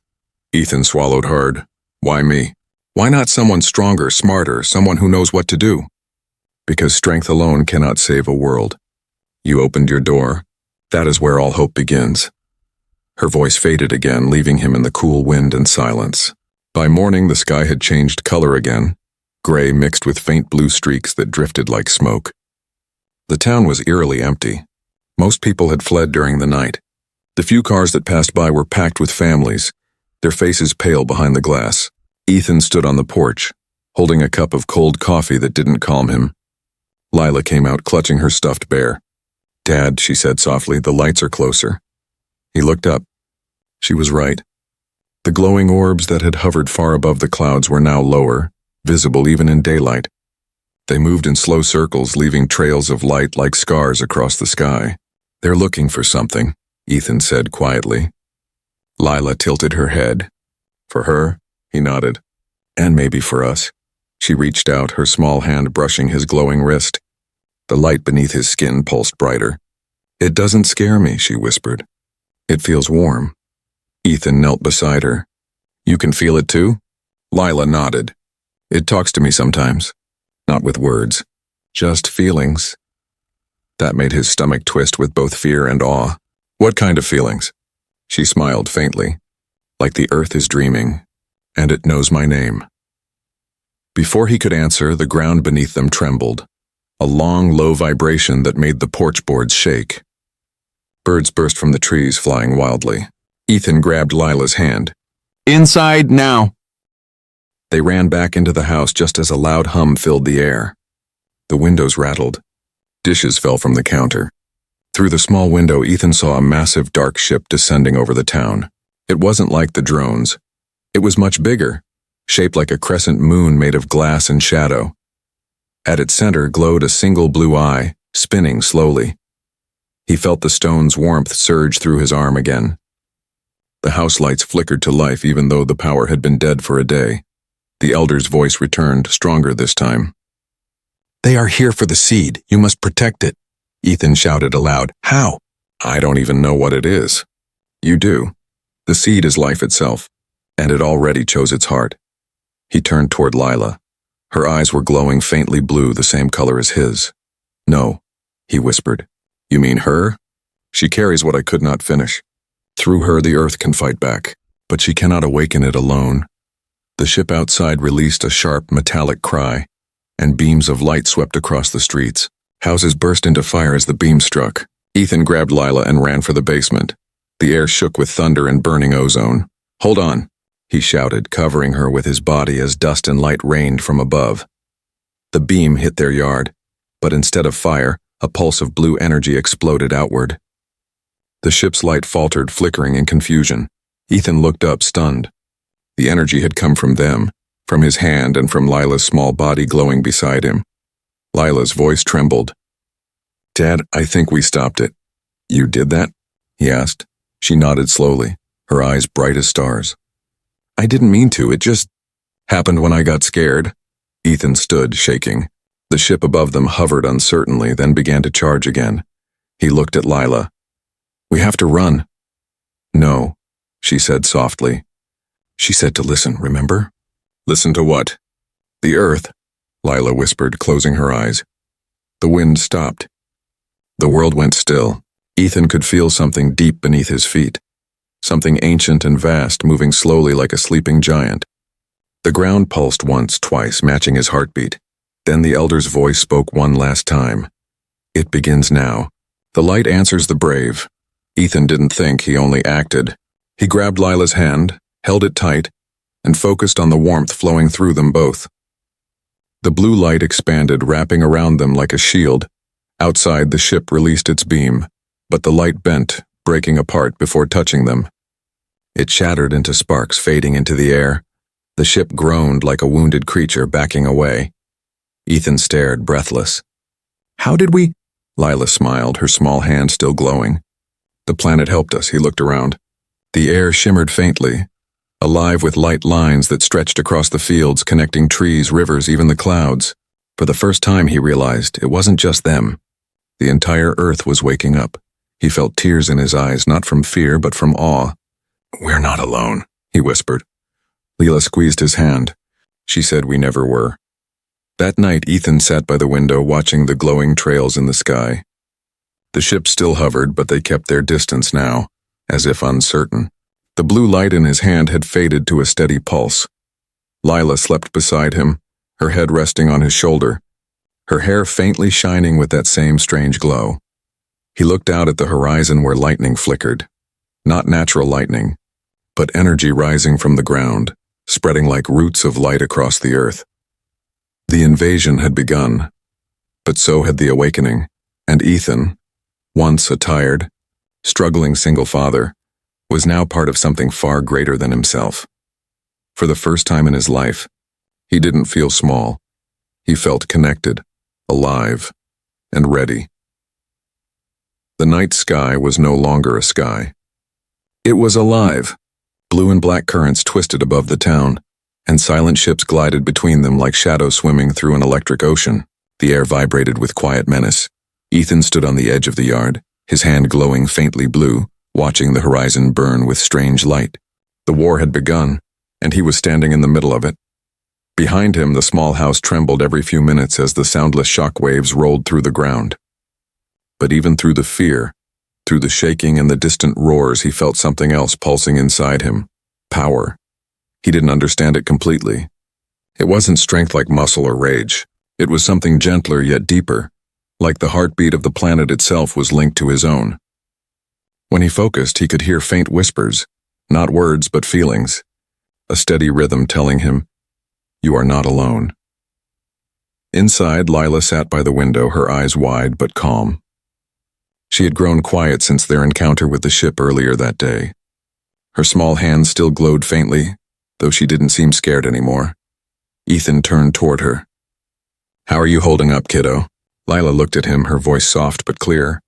Ethan swallowed hard. Why me? Why not someone stronger, smarter, someone who knows what to do? Because strength alone cannot save a world. You opened your door. That is where all hope begins. Her voice faded again, leaving him in the cool wind and silence. By morning, the sky had changed color again, gray mixed with faint blue streaks that drifted like smoke. The town was eerily empty. Most people had fled during the night. The few cars that passed by were packed with families, their faces pale behind the glass. Ethan stood on the porch, holding a cup of cold coffee that didn't calm him. Lila came out, clutching her stuffed bear. Dad, she said softly, the lights are closer. He looked up. She was right. The glowing orbs that had hovered far above the clouds were now lower, visible even in daylight. They moved in slow circles, leaving trails of light like scars across the sky. They're looking for something, Ethan said quietly. Lila tilted her head. For her, he nodded. And maybe for us. She reached out, her small hand brushing his glowing wrist. The light beneath his skin pulsed brighter. "It doesn't scare me," she whispered. "It feels warm." Ethan knelt beside her. "You can feel it too?" Lila nodded. "It talks to me sometimes. Not with words. Just feelings." That made his stomach twist with both fear and awe. "What kind of feelings?" She smiled faintly. "Like the earth is dreaming, and it knows my name." Before he could answer, the ground beneath them trembled, a long, low vibration that made the porch boards shake. Birds burst from the trees, flying wildly. Ethan grabbed Lila's hand. "Inside, now!" They ran back into the house just as a loud hum filled the air. The windows rattled. Dishes fell from the counter. Through the small window, Ethan saw a massive dark ship descending over the town. It wasn't like the drones. It was much bigger, shaped like a crescent moon made of glass and shadow. At its center glowed a single blue eye, spinning slowly. He felt the stone's warmth surge through his arm again. The house lights flickered to life even though the power had been dead for a day. The elder's voice returned, stronger this time. "They are here for the seed. You must protect it." Ethan shouted aloud. "How?" "I don't even know what it is." "You do. The seed is life itself, and it already chose its heart." He turned toward Lila. Her eyes were glowing faintly blue, the same color as his. "No," he whispered. "You mean her? She carries what I could not finish. Through her the earth can fight back, but she cannot awaken it alone." The ship outside released a sharp, metallic cry, and beams of light swept across the streets. Houses burst into fire as the beam struck. Ethan grabbed Lila and ran for the basement. The air shook with thunder and burning ozone. "Hold on," he shouted, covering her with his body as dust and light rained from above. The beam hit their yard, but instead of fire, a pulse of blue energy exploded outward. The ship's light faltered, flickering in confusion. Ethan looked up, stunned. The energy had come from them, from his hand and from Lila's small body glowing beside him. Lila's voice trembled. "Dad, I think we stopped it." "You did that?" he asked. She nodded slowly, her eyes bright as stars. "I didn't mean to, it just happened when I got scared." Ethan stood, shaking. The ship above them hovered uncertainly, then began to charge again. He looked at Lila. "We have to run." "No," she said softly. "She said to listen, remember?" "Listen to what?" "The earth," Lila whispered, closing her eyes. The wind stopped. The world went still. Ethan could feel something deep beneath his feet. Something ancient and vast, moving slowly like a sleeping giant. The ground pulsed once, twice, matching his heartbeat. Then the elder's voice spoke one last time. "It begins now. The light answers the brave." Ethan didn't think, he only acted. He grabbed Lila's hand, held it tight, and focused on the warmth flowing through them both. The blue light expanded, wrapping around them like a shield. Outside, the ship released its beam, but the light bent, breaking apart before touching them. It shattered into sparks, fading into the air. The ship groaned like a wounded creature backing away. Ethan stared, breathless. "How did we—" Lila smiled, her small hand still glowing. "The planet helped us," he looked around. The air shimmered faintly, alive with light lines that stretched across the fields, connecting trees, rivers, even the clouds. For the first time, he realized it wasn't just them. The entire earth was waking up. He felt tears in his eyes, not from fear, but from awe. "We're not alone," he whispered. Lila squeezed his hand. She said we never were. That night, Ethan sat by the window watching the glowing trails in the sky. The ship still hovered, but they kept their distance now, as if uncertain. The blue light in his hand had faded to a steady pulse. Lila slept beside him, her head resting on his shoulder, her hair faintly shining with that same strange glow. He looked out at the horizon where lightning flickered. Not natural lightning, but energy rising from the ground, spreading like roots of light across the earth. The invasion had begun, but so had the awakening, and Ethan, once a tired, struggling single father, was now part of something far greater than himself. For the first time in his life, he didn't feel small. He felt connected, alive, and ready. The night sky was no longer a sky. It was alive. Blue and black currents twisted above the town. and silent ships glided between them like shadows swimming through an electric ocean. The air vibrated with quiet menace. Ethan stood on the edge of the yard, his hand glowing faintly blue, watching the horizon burn with strange light. The war had begun, and he was standing in the middle of it. Behind him, the small house trembled every few minutes as the soundless shock waves rolled through the ground. But even through the fear, through the shaking and the distant roars, he felt something else pulsing inside him. Power. He didn't understand it completely. It wasn't strength like muscle or rage. It was something gentler yet deeper, like the heartbeat of the planet itself was linked to his own. When he focused, he could hear faint whispers, not words but feelings, a steady rhythm telling him, "You are not alone." Inside, Lila sat by the window, her eyes wide but calm. She had grown quiet since their encounter with the ship earlier that day. Her small hands still glowed faintly, though she didn't seem scared anymore. Ethan turned toward her. "How are you holding up, kiddo?" Lila looked at him, her voice soft but clear.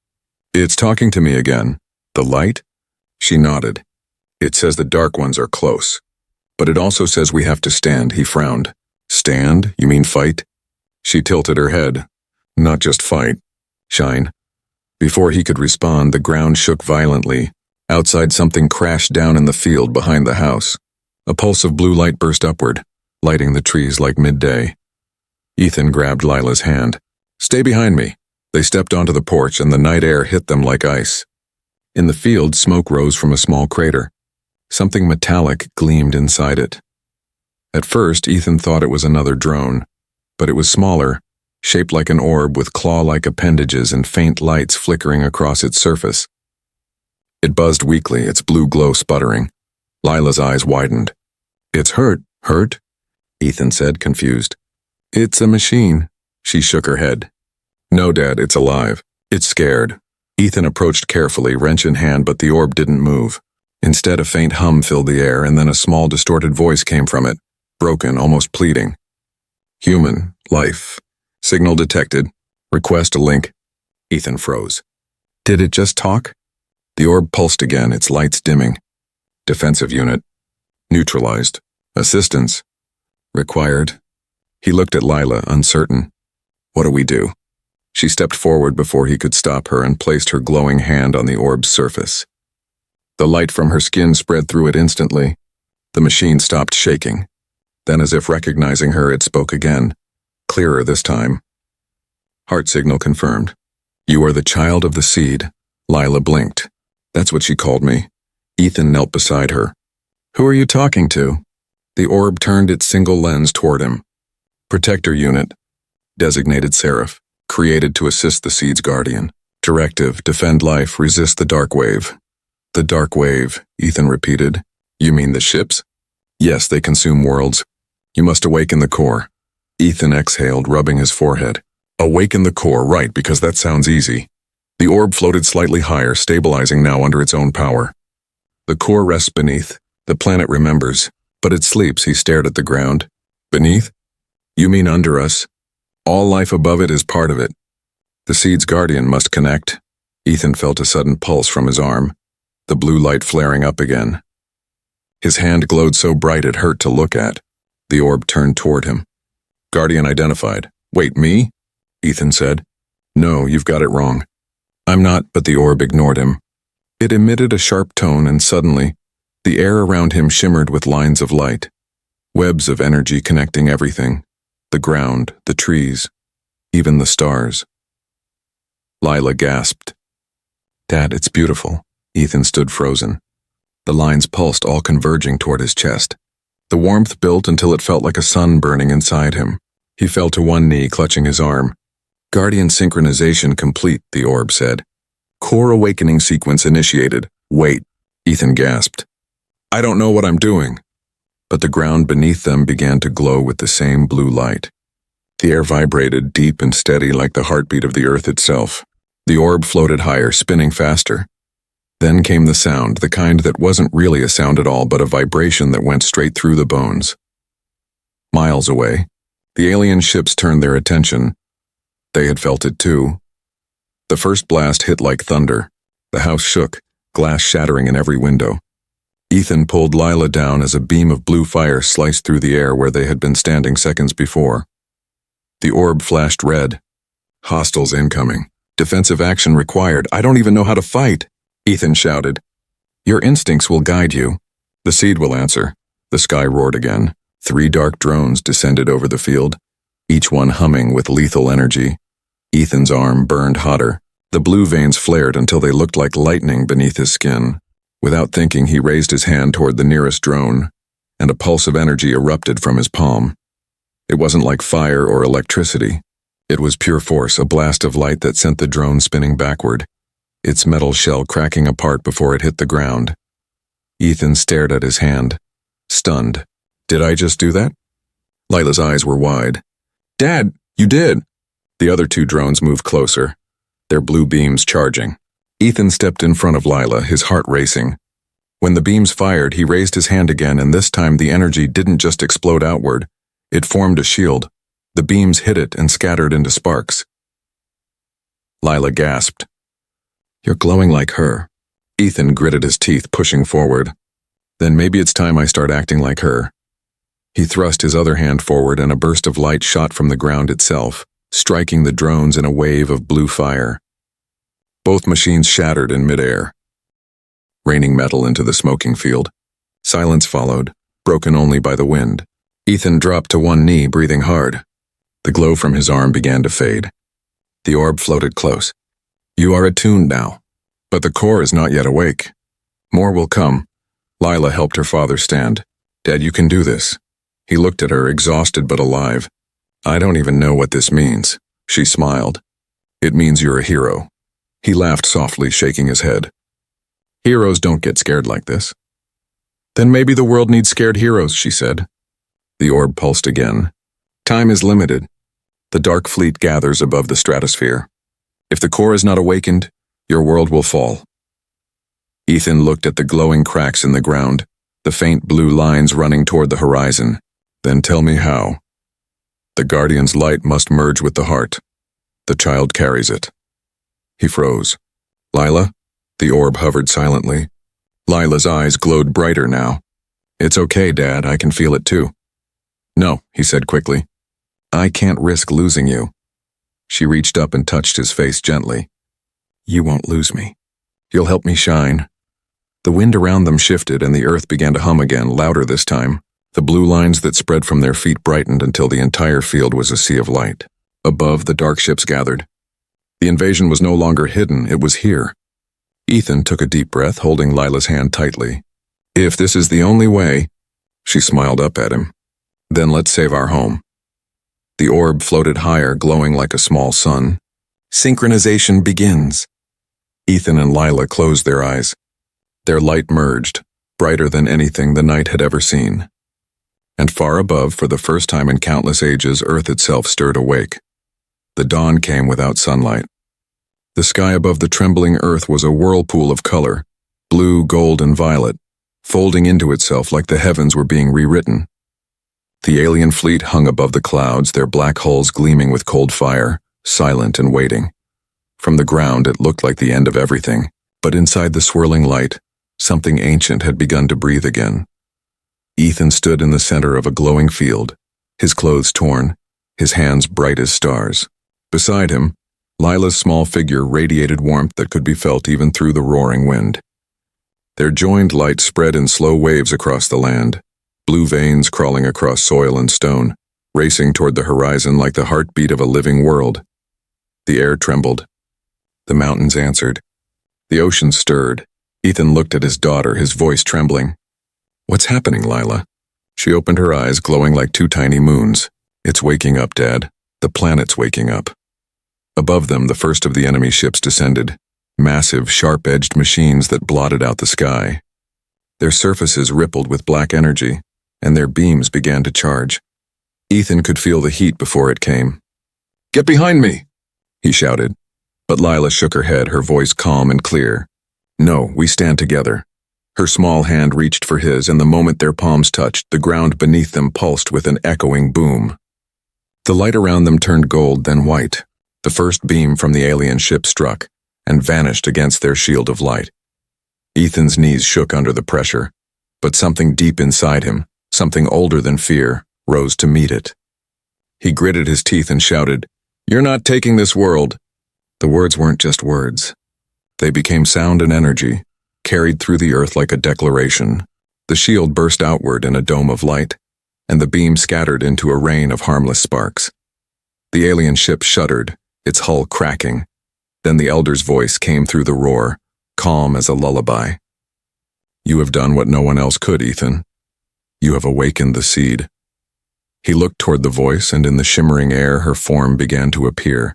"It's talking to me again. The light?" She nodded. "It says the dark ones are close. But it also says we have to stand," he frowned. "Stand? You mean fight?" She tilted her head. "Not just fight. Shine." Before he could respond, the ground shook violently. Outside, something crashed down in the field behind the house. A pulse of blue light burst upward, lighting the trees like midday. Ethan grabbed Lila's hand. "Stay behind me." They stepped onto the porch, and the night air hit them like ice. In the field, smoke rose from a small crater. Something metallic gleamed inside it. At first, Ethan thought it was another drone, but it was smaller, shaped like an orb with claw-like appendages and faint lights flickering across its surface. It buzzed weakly, its blue glow sputtering. Lila's eyes widened. "It's hurt." "Hurt?" Ethan said, confused. "It's a machine." She shook her head. "No, Dad, it's alive. It's scared." Ethan approached carefully, wrench in hand, but the orb didn't move. Instead, a faint hum filled the air, and then a small, distorted voice came from it, broken, almost pleading. "Human, life. Signal detected. Request a link." Ethan froze. Did it just talk? The orb pulsed again, its lights dimming. "Defensive unit. Neutralized. Assistance. Required." He looked at Lila, uncertain. "What do we do?" She stepped forward before he could stop her and placed her glowing hand on the orb's surface. The light from her skin spread through it instantly. The machine stopped shaking. Then, as if recognizing her, it spoke again. Clearer this time. "Heart signal confirmed. You are the child of the seed." Lila blinked. "That's what she called me." Ethan knelt beside her. "Who are you talking to?" The orb turned its single lens toward him. "Protector unit. Designated Seraph. Created to assist the seed's guardian. Directive, defend life, resist the dark wave." "The dark wave," Ethan repeated. "You mean the ships?" "Yes, they consume worlds. You must awaken the core." Ethan exhaled, rubbing his forehead. "Awaken the core, right, because that sounds easy." The orb floated slightly higher, stabilizing now under its own power. "The core rests beneath. The planet remembers. But it sleeps." He stared at the ground. "Beneath? You mean under us? All life above it is part of it. The seed's guardian must connect." Ethan felt a sudden pulse from his arm, the blue light flaring up again. His hand glowed so bright it hurt to look at. The orb turned toward him. "Guardian identified." "Wait, me?" Ethan said. "No, you've got it wrong." "I'm not," but the orb ignored him. It emitted a sharp tone, and suddenly, the air around him shimmered with lines of light, webs of energy connecting everything, the ground, the trees, even the stars. Lila gasped. "Dad, it's beautiful." Ethan stood frozen. The lines pulsed, all converging toward his chest. The warmth built until it felt like a sun burning inside him. He fell to one knee, clutching his arm. "Guardian synchronization complete," the orb said. "Core awakening sequence initiated." "Wait," Ethan gasped. "I don't know what I'm doing." But the ground beneath them began to glow with the same blue light. The air vibrated, deep and steady like the heartbeat of the earth itself. The orb floated higher, spinning faster. Then came the sound, the kind that wasn't really a sound at all, but a vibration that went straight through the bones. Miles away, the alien ships turned their attention. They had felt it too. The first blast hit like thunder. The house shook, glass shattering in every window. Ethan pulled Lila down as a beam of blue fire sliced through the air where they had been standing seconds before. The orb flashed red. Hostiles incoming. Defensive action required. I don't even know how to fight, Ethan shouted. Your instincts will guide you. The seed will answer. The sky roared again. 3 dark drones descended over the field, each one humming with lethal energy. Ethan's arm burned hotter. The blue veins flared until they looked like lightning beneath his skin. Without thinking, he raised his hand toward the nearest drone, and a pulse of energy erupted from his palm. It wasn't like fire or electricity. It was pure force, a blast of light that sent the drone spinning backward, its metal shell cracking apart before it hit the ground. Ethan stared at his hand, stunned. Did I just do that? Lila's eyes were wide. Dad, you did! The other 2 drones moved closer, their blue beams charging. Ethan stepped in front of Lila, his heart racing. When the beams fired, he raised his hand again, and this time the energy didn't just explode outward. It formed a shield. The beams hit it and scattered into sparks. Lila gasped. You're glowing like her. Ethan gritted his teeth, pushing forward. Then maybe it's time I start acting like her. He thrust his other hand forward, and a burst of light shot from the ground itself, striking the drones in a wave of blue fire. Both machines shattered in midair, raining metal into the smoking field. Silence followed, broken only by the wind. Ethan dropped to one knee, breathing hard. The glow from his arm began to fade. The orb floated close. You are attuned now, but the core is not yet awake. More will come. Lila helped her father stand. Dad, you can do this. He looked at her, exhausted but alive. I don't even know what this means. She smiled. It means you're a hero. He laughed softly, shaking his head. Heroes don't get scared like this. Then maybe the world needs scared heroes, she said. The orb pulsed again. Time is limited. The dark fleet gathers above the stratosphere. If the core is not awakened, your world will fall. Ethan looked at the glowing cracks in the ground, the faint blue lines running toward the horizon. Then tell me how. The Guardian's light must merge with the heart. The child carries it. He froze. Lila? The orb hovered silently. Lila's eyes glowed brighter now. It's okay, Dad, I can feel it too. No, he said quickly. I can't risk losing you. She reached up and touched his face gently. You won't lose me. You'll help me shine. The wind around them shifted and the earth began to hum again, louder this time. The blue lines that spread from their feet brightened until the entire field was a sea of light. Above, the dark ships gathered. The invasion was no longer hidden, it was here. Ethan took a deep breath, holding Lila's hand tightly. If this is the only way, she smiled up at him, then let's save our home. The orb floated higher, glowing like a small sun. Synchronization begins. Ethan and Lila closed their eyes. Their light merged, brighter than anything the night had ever seen. And far above, for the first time in countless ages, Earth itself stirred awake. The dawn came without sunlight. The sky above the trembling Earth was a whirlpool of color, blue, gold, and violet, folding into itself like the heavens were being rewritten. The alien fleet hung above the clouds, their black hulls gleaming with cold fire, silent and waiting. From the ground, it looked like the end of everything, but inside the swirling light, something ancient had begun to breathe again. Ethan stood in the center of a glowing field, his clothes torn, his hands bright as stars. Beside him, Lila's small figure radiated warmth that could be felt even through the roaring wind. Their joined light spread in slow waves across the land, blue veins crawling across soil and stone, racing toward the horizon like the heartbeat of a living world. The air trembled. The mountains answered. The ocean stirred. Ethan looked at his daughter, his voice trembling. What's happening, Lila? She opened her eyes, glowing like 2 tiny moons. It's waking up, Dad. The planet's waking up. Above them, the first of the enemy ships descended, massive, sharp-edged machines that blotted out the sky. Their surfaces rippled with black energy, and their beams began to charge. Ethan could feel the heat before it came. Get behind me, he shouted. But Lila shook her head, her voice calm and clear. No, we stand together. Her small hand reached for his, and the moment their palms touched, the ground beneath them pulsed with an echoing boom. The light around them turned gold, then white. The first beam from the alien ship struck, and vanished against their shield of light. Ethan's knees shook under the pressure. But something deep inside him, something older than fear, rose to meet it. He gritted his teeth and shouted, "You're not taking this world." The words weren't just words. They became sound and energy, carried through the earth like a declaration. The shield burst outward in a dome of light, and the beam scattered into a rain of harmless sparks. The alien ship shuddered, its hull cracking. Then the elder's voice came through the roar, calm as a lullaby. "You have done what no one else could, Ethan. You have awakened the seed." He looked toward the voice, and in the shimmering air her form began to appear,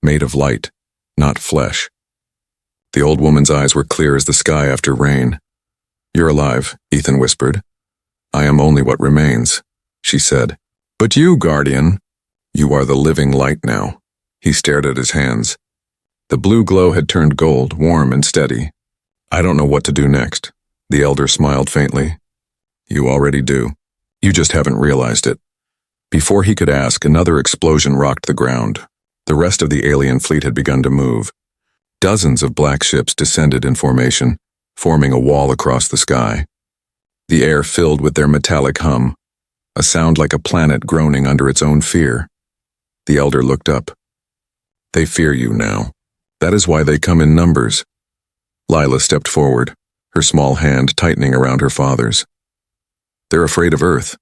made of light, not flesh. The old woman's eyes were clear as the sky after rain. "You're alive," Ethan whispered. "I am only what remains," she said. "But you, Guardian, you are the living light now." He stared at his hands. The blue glow had turned gold, warm and steady. "I don't know what to do next," the elder smiled faintly. "You already do. You just haven't realized it." Before he could ask, another explosion rocked the ground. The rest of the alien fleet had begun to move. Dozens of black ships descended in formation, forming a wall across the sky. The air filled with their metallic hum, a sound like a planet groaning under its own fear. The elder looked up. "They fear you now. That is why they come in numbers." Lila stepped forward, her small hand tightening around her father's. "They're afraid of Earth."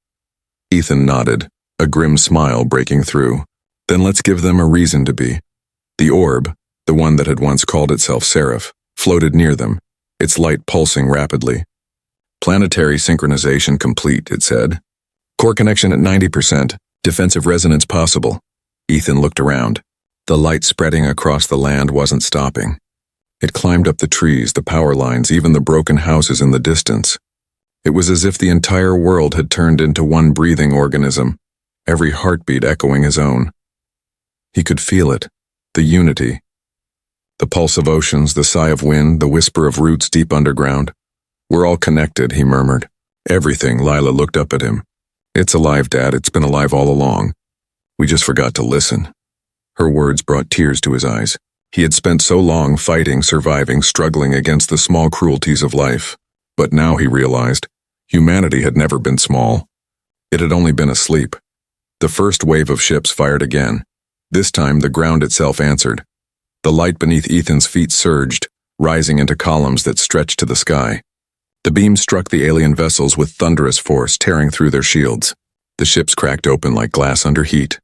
Ethan nodded, a grim smile breaking through. "Then let's give them a reason to be." The orb, the one that had once called itself Seraph, floated near them, its light pulsing rapidly. "Planetary synchronization complete," it said. "Core connection at 90%, defensive resonance possible." Ethan looked around. The light spreading across the land wasn't stopping. It climbed up the trees, the power lines, even the broken houses in the distance. It was as if the entire world had turned into one breathing organism, every heartbeat echoing his own. He could feel it, the unity. The pulse of oceans, the sigh of wind, the whisper of roots deep underground. "We're all connected," he murmured. "Everything." Lila looked up at him. "It's alive, Dad. It's been alive all along. We just forgot to listen." Her words brought tears to his eyes. He had spent so long fighting, surviving, struggling against the small cruelties of life. But now he realized, humanity had never been small. It had only been asleep. The first wave of ships fired again. This time the ground itself answered. The light beneath Ethan's feet surged, rising into columns that stretched to the sky. The beams struck the alien vessels with thunderous force, tearing through their shields. The ships cracked open like glass under heat,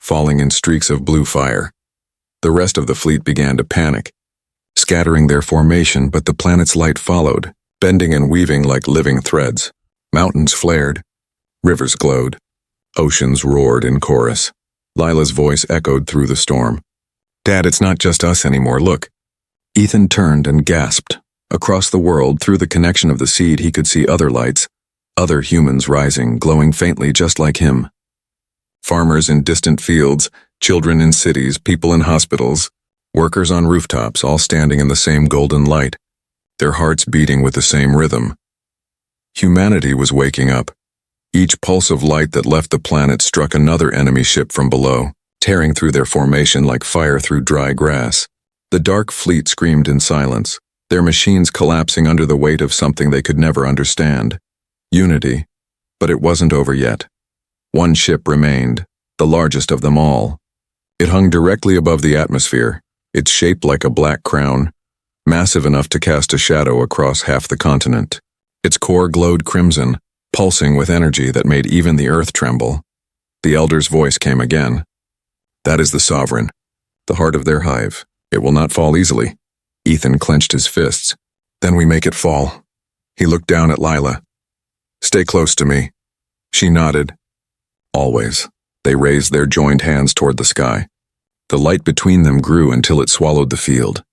falling in streaks of blue fire. The rest of the fleet began to panic, scattering their formation, but the planet's light followed, bending and weaving like living threads. Mountains flared, rivers glowed, oceans roared in chorus. Lila's voice echoed through the storm. "Dad, it's not just us anymore, look." Ethan turned and gasped. Across the world, through the connection of the seed, he could see other lights, other humans rising, glowing faintly just like him. Farmers in distant fields, children in cities, people in hospitals, workers on rooftops, all standing in the same golden light, their hearts beating with the same rhythm. Humanity was waking up. Each pulse of light that left the planet struck another enemy ship from below, tearing through their formation like fire through dry grass. The dark fleet screamed in silence, their machines collapsing under the weight of something they could never understand. Unity. But it wasn't over yet. One ship remained, the largest of them all. It hung directly above the atmosphere, its shape like a black crown, massive enough to cast a shadow across half the continent. Its core glowed crimson, pulsing with energy that made even the earth tremble. The elder's voice came again. "That is the Sovereign, the heart of their hive. It will not fall easily." Ethan clenched his fists. "Then we make it fall." He looked down at Lila. "Stay close to me." She nodded. "Always." They raised their joined hands toward the sky. The light between them grew until it swallowed the field.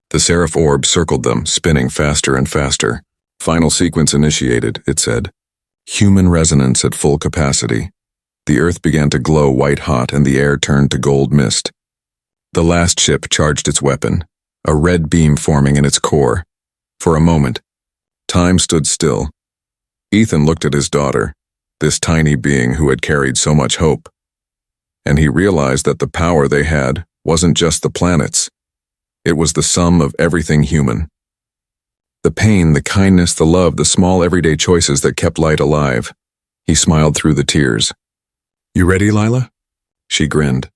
The Seraph orb circled them, spinning faster and faster. "Final sequence initiated," it said. Human resonance at full capacity. The earth began to glow white-hot and the air turned to gold mist. The last ship charged its weapon, a red beam forming in its core. For a moment, time stood still. Ethan looked at his daughter, this tiny being who had carried so much hope. And he realized that the power they had wasn't just the planets. It was the sum of everything human. The pain, the kindness, the love, the small everyday choices that kept light alive. He smiled through the tears. "You ready, Lila?" She grinned.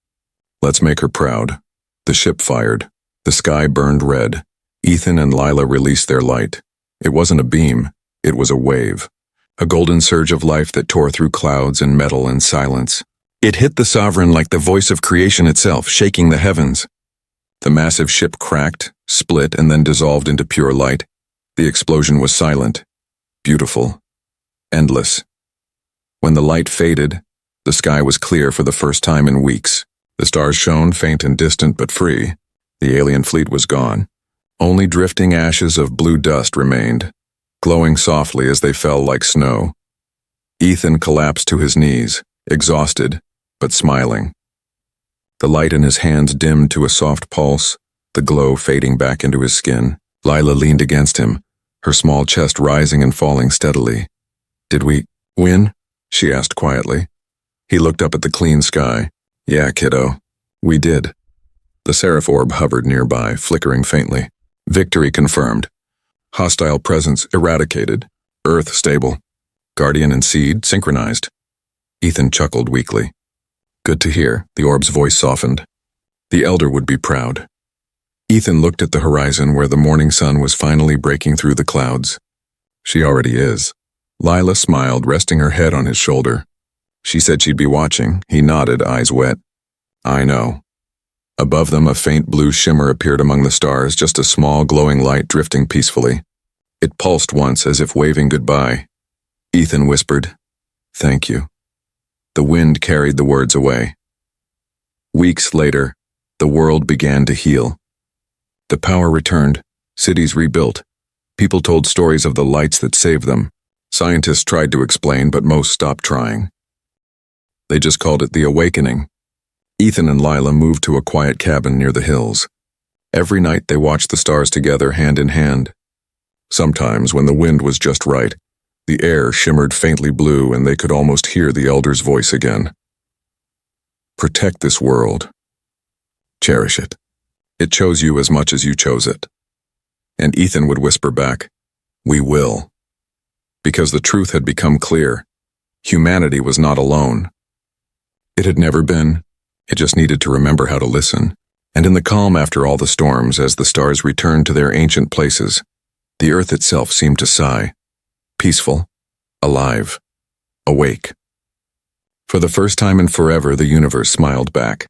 "Let's make her proud." The ship fired. The sky burned red. Ethan and Lila released their light. It wasn't a beam, it was a wave. A golden surge of life that tore through clouds and metal and silence. It hit the Sovereign like the voice of creation itself, shaking the heavens. The massive ship cracked, split, and then dissolved into pure light. The explosion was silent, beautiful, endless. When the light faded, the sky was clear for the first time in weeks. The stars shone, faint and distant but free. The alien fleet was gone. Only drifting ashes of blue dust remained, glowing softly as they fell like snow. Ethan collapsed to his knees, exhausted, but smiling. The light in his hands dimmed to a soft pulse, the glow fading back into his skin. Lila leaned against him, her small chest rising and falling steadily. "Did we win?" she asked quietly. He looked up at the clean sky. "Yeah, kiddo, we did." The seraph orb hovered nearby, flickering faintly. Victory confirmed. Hostile presence eradicated. Earth stable. Guardian and seed synchronized. Ethan chuckled weakly. "Good to hear," the orb's voice softened. The elder would be proud. Ethan looked at the horizon where the morning sun was finally breaking through the clouds. "She already is." Lila smiled, resting her head on his shoulder. She said she'd be watching. He nodded, eyes wet. "I know." Above them, a faint blue shimmer appeared among the stars, just a small glowing light drifting peacefully. It pulsed once as if waving goodbye. Ethan whispered, "Thank you." The wind carried the words away. Weeks later, the world began to heal. The power returned, cities rebuilt. People told stories of the lights that saved them. Scientists tried to explain, but most stopped trying. They just called it the awakening. Ethan and Lila moved to a quiet cabin near the hills. Every night they watched the stars together, hand in hand. Sometimes, when the wind was just right, the air shimmered faintly blue and they could almost hear the elder's voice again. "Protect this world. Cherish it. It chose you as much as you chose it." And Ethan would whisper back, "We will." Because the truth had become clear. Humanity was not alone. It had never been. It just needed to remember how to listen. And in the calm after all the storms, as the stars returned to their ancient places, the earth itself seemed to sigh. Peaceful, alive, awake. For the first time in forever, the universe smiled back.